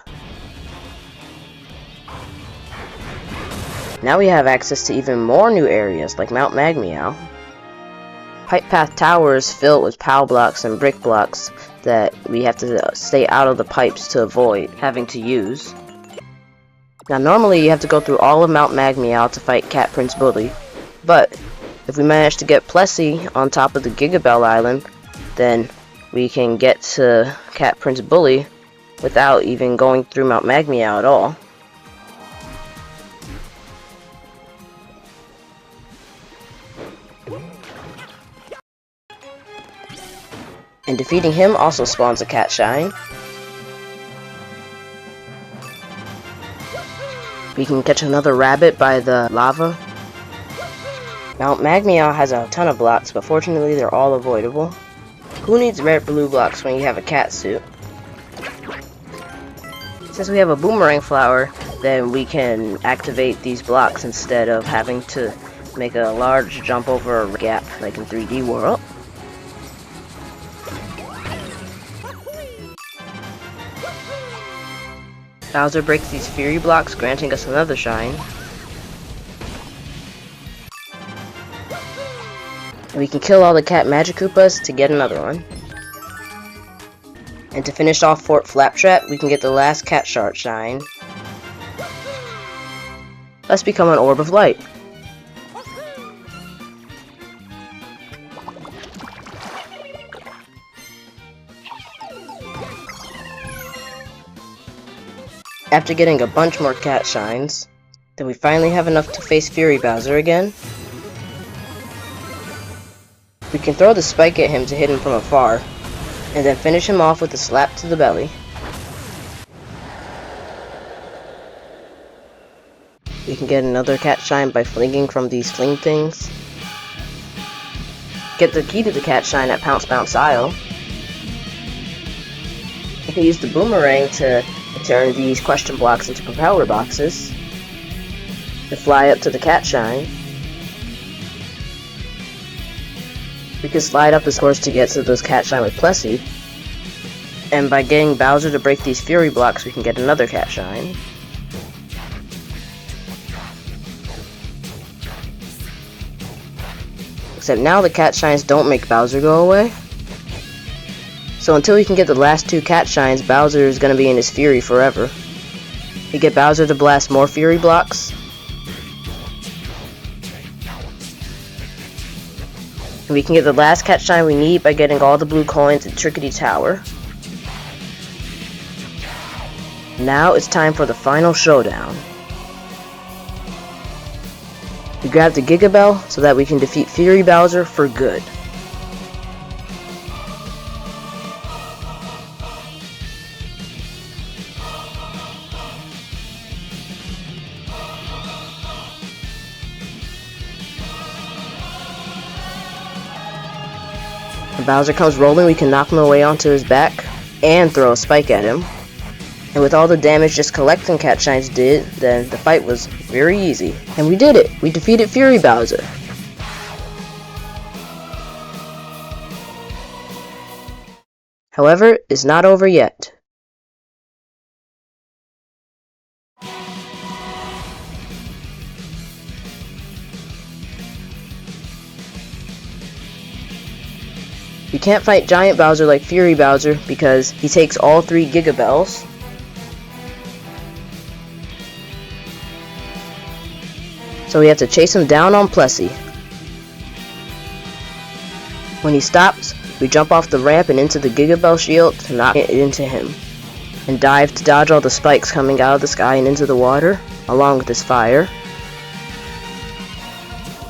Speaker 1: Now we have access to even more new areas, like Mount Magmeow. Pipe Path Tower is filled with POW blocks and brick blocks that we have to stay out of the pipes to avoid having to use. Now normally you have to go through all of Mount Magmeow to fight Cat Prince Bully, but if we manage to get Plessy on top of the Gigabell Island, then we can get to Cat Prince Bully without even going through Mount Magmeow at all. And defeating him also spawns a cat shine. We can catch another rabbit by the lava. Mount Magmeow has a ton of blocks, but fortunately they're all avoidable. Who needs red blue blocks when you have a cat suit? Since we have a boomerang flower, then we can activate these blocks instead of having to make a large jump over a gap like in 3D World. Bowser breaks these Fury blocks, granting us another shine. And we can kill all the cat magic Koopas to get another one. And to finish off Fort Flaptrap, we can get the last cat shard shine. Let's become an orb of light. After getting a bunch more cat shines, then we finally have enough to face Fury Bowser again. We can throw the spike at him to hit him from afar, and then finish him off with a slap to the belly. We can get another cat shine by flinging from these fling things. Get the key to the cat shine at Pounce Bounce Isle. We can use the boomerang to turn these question blocks into propeller boxes. To fly up to the cat shine. We can slide up this course to get to those cat shine with Plessy. And by getting Bowser to break these fury blocks, we can get another cat shine. Except now the cat shines don't make Bowser go away. So until we can get the last two cat shines, Bowser is going to be in his fury forever. We get Bowser to blast more fury blocks. And we can get the last cat shine we need by getting all the blue coins in Trickety Tower. Now it's time for the final showdown. We grab the Giga Bell so that we can defeat Fury Bowser for good. When Bowser comes rolling, we can knock him away onto his back and throw a spike at him. And with all the damage just collecting cat shines did, then the fight was very easy. And we did it! We defeated Fury Bowser! However, it's not over yet. We can't fight Giant Bowser like Fury Bowser because he takes all 3 Giga Bells. So we have to chase him down on Plessy. When he stops, we jump off the ramp and into the Giga Bell shield to knock it into him. And dive to dodge all the spikes coming out of the sky and into the water, along with his fire.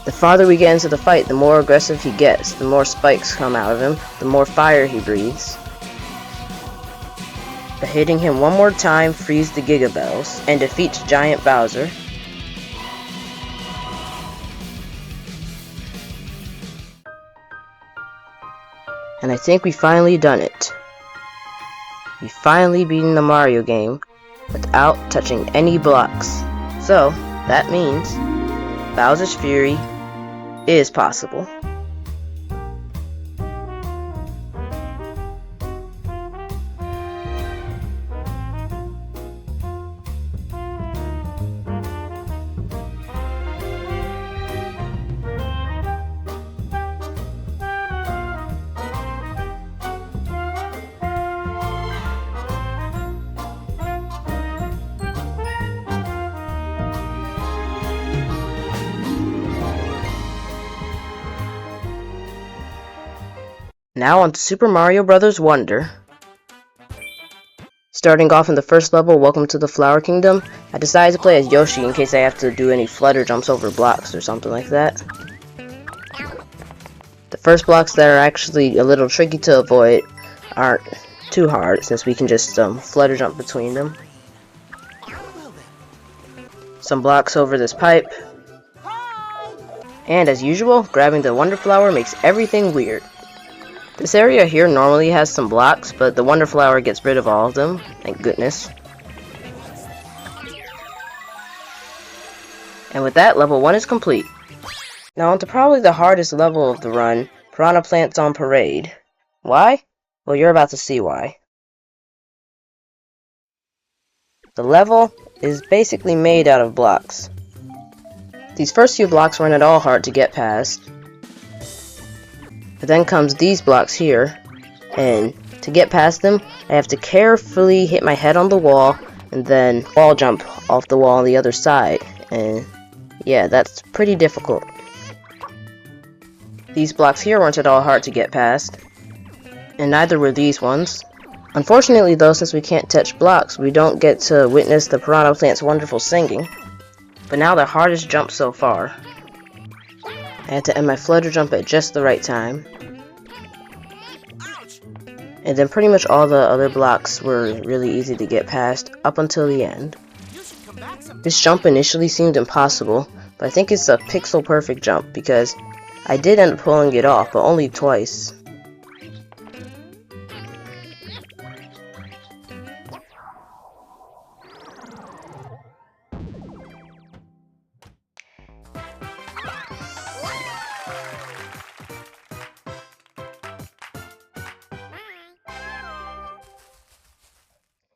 Speaker 1: The farther we get into the fight, the more aggressive he gets, the more spikes come out of him, the more fire he breathes. But hitting him one more time frees the Giga Bells and defeats Giant Bowser. And I think we finally done it. We finally beaten the Mario game without touching any blocks. So, that means Bowser's Fury is possible. Now on to Super Mario Bros. Wonder. Starting off in the first level, Welcome to the Flower Kingdom, I decided to play as Yoshi in case I have to do any flutter jumps over blocks or something like that. The first blocks that are actually a little tricky to avoid aren't too hard since we can just flutter jump between them. Some blocks over this pipe. And as usual, grabbing the Wonder Flower makes everything weird. This area here normally has some blocks, but the Wonder Flower gets rid of all of them, thank goodness. And with that, level 1 is complete. Now onto probably the hardest level of the run, Piranha Plants on Parade. Why? Well, you're about to see why. The level is basically made out of blocks. These first few blocks weren't at all hard to get past. But then comes these blocks here, and to get past them, I have to carefully hit my head on the wall, and then wall jump off the wall on the other side, and yeah, that's pretty difficult. These blocks here weren't at all hard to get past, and neither were these ones. Unfortunately though, since we can't touch blocks, we don't get to witness the piranha plant's wonderful singing. But now the hardest jump so far. I had to end my flutter jump at just the right time. And then pretty much all the other blocks were really easy to get past, up until the end. This jump initially seemed impossible, but I think it's a pixel perfect jump because I did end up pulling it off, but only twice.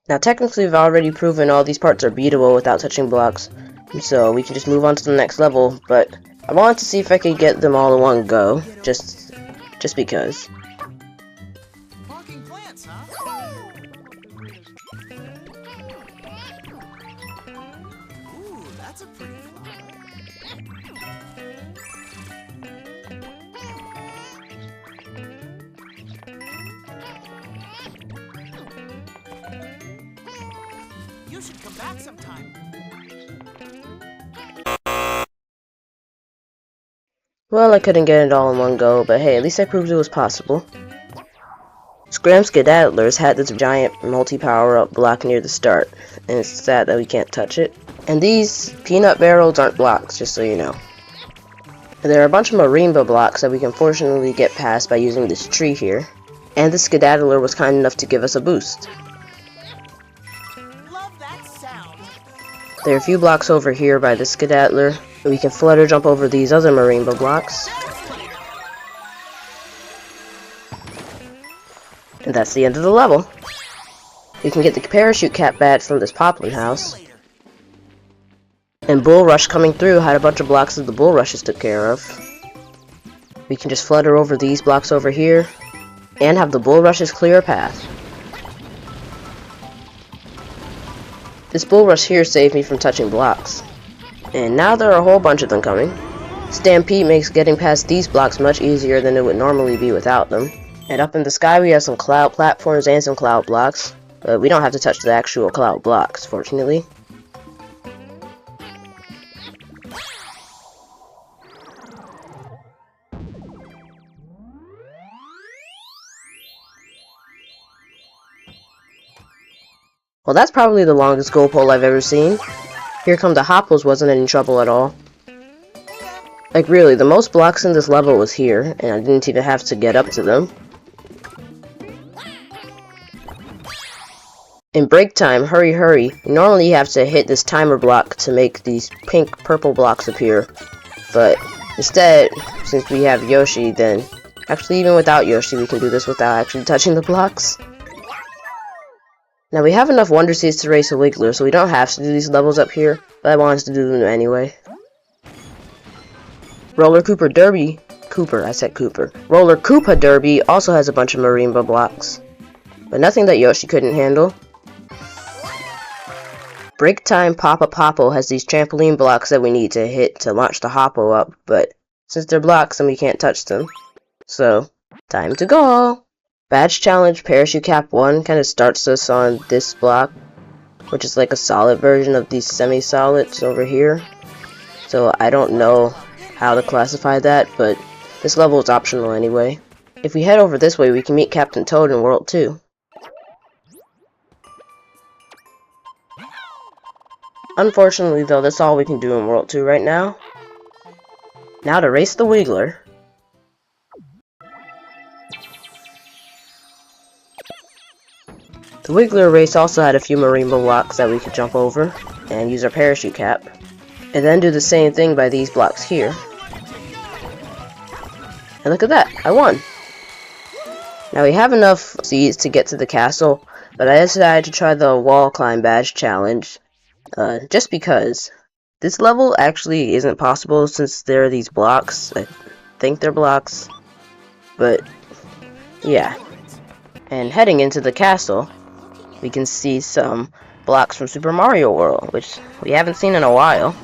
Speaker 1: Now technically we've already proven all these parts are beatable without touching blocks, so we can just move on to the next level, but I wanted to see if I could get them all in one go, just because.
Speaker 4: Talking plants, huh? Ooh, that's a pretty flower. You should come back sometime.
Speaker 1: Well, I couldn't get it all in one go, but hey, at least I proved it was possible. Scram Skedaddlers had this giant multi-power-up block near the start, and it's sad that we can't touch it. And these peanut barrels aren't blocks, just so you know. And there are a bunch of marimba blocks that we can fortunately get past by using this tree here. And the Skedaddler was kind enough to give us a boost.
Speaker 4: Love that sound.
Speaker 1: There are a few blocks over here by the Skedaddler. We can flutter jump over these other marimba blocks. And that's the end of the level. We can get the parachute cap badge from this Poplin house. And Bull Rush coming through had a bunch of blocks that the Bull Rushes took care of. We can just flutter over these blocks over here, and have the Bull Rushes clear a path. This Bull Rush here saved me from touching blocks. And now there are a whole bunch of them coming. Stampede makes getting past these blocks much easier than it would normally be without them. And up in the sky we have some cloud platforms and some cloud blocks, but we don't have to touch the actual cloud blocks, fortunately. Well, that's probably the longest goal pole I've ever seen. Here Come the Hopples wasn't any trouble at all. Like really, the most blocks in this level was here, and I didn't even have to get up to them. In break time, hurry hurry, you normally have to hit this timer block to make these pink purple blocks appear. But instead, since we have Yoshi, then actually even without Yoshi we can do this without actually touching the blocks. Now we have enough Wonder Seeds to race a Wiggler, so we don't have to do these levels up here, but I wanted to do them anyway. Roller Koopa Derby also has a bunch of marimba blocks, but nothing that Yoshi couldn't handle. Break Time Papa Popo has these trampoline blocks that we need to hit to launch the Hoppo up, but since they're blocks then we can't touch them. So, time to go! Badge Challenge Parachute Cap 1 kind of starts us on this block, which is like a solid version of these semi-solids over here. So I don't know how to classify that, but this level is optional anyway. If we head over this way, we can meet Captain Toad in World 2. Unfortunately though, that's all we can do in World 2 right now. Now to race the Wiggler. The Wiggler race also had a few marimba blocks that we could jump over and use our parachute cap, and then do the same thing by these blocks here. And look at that, I won! Now we have enough seeds to get to the castle, but I decided to try the wall climb badge challenge, just because. This level actually isn't possible since there are these blocks. I think they're blocks. but yeah. And heading into the castle, we can see some blocks from Super Mario World, which we haven't seen in a while.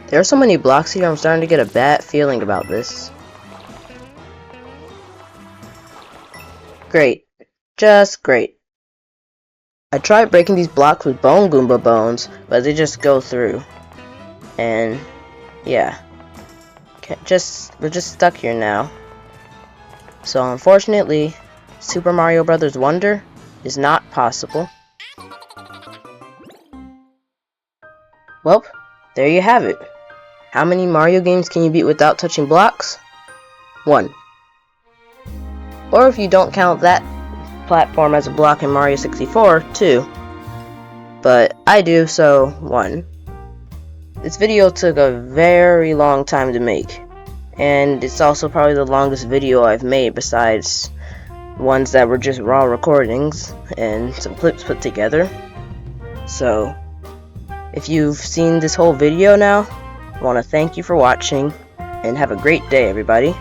Speaker 1: There are so many blocks here, I'm starting to get a bad feeling about this. Great. Just great. I tried breaking these blocks with Bone Goomba bones, but they just go through. And yeah. We're just stuck here now. So unfortunately, Super Mario Bros. Wonder is not possible. Well, there you have it. How many Mario games can you beat without touching blocks? 1. Or if you don't count that platform as a block in Mario 64, 2. But I do, so 1. This video took a very long time to make, and it's also probably the longest video I've made besides ones that were just raw recordings and some clips put together. So, if you've seen this whole video now, I want to thank you for watching, and have a great day, everybody.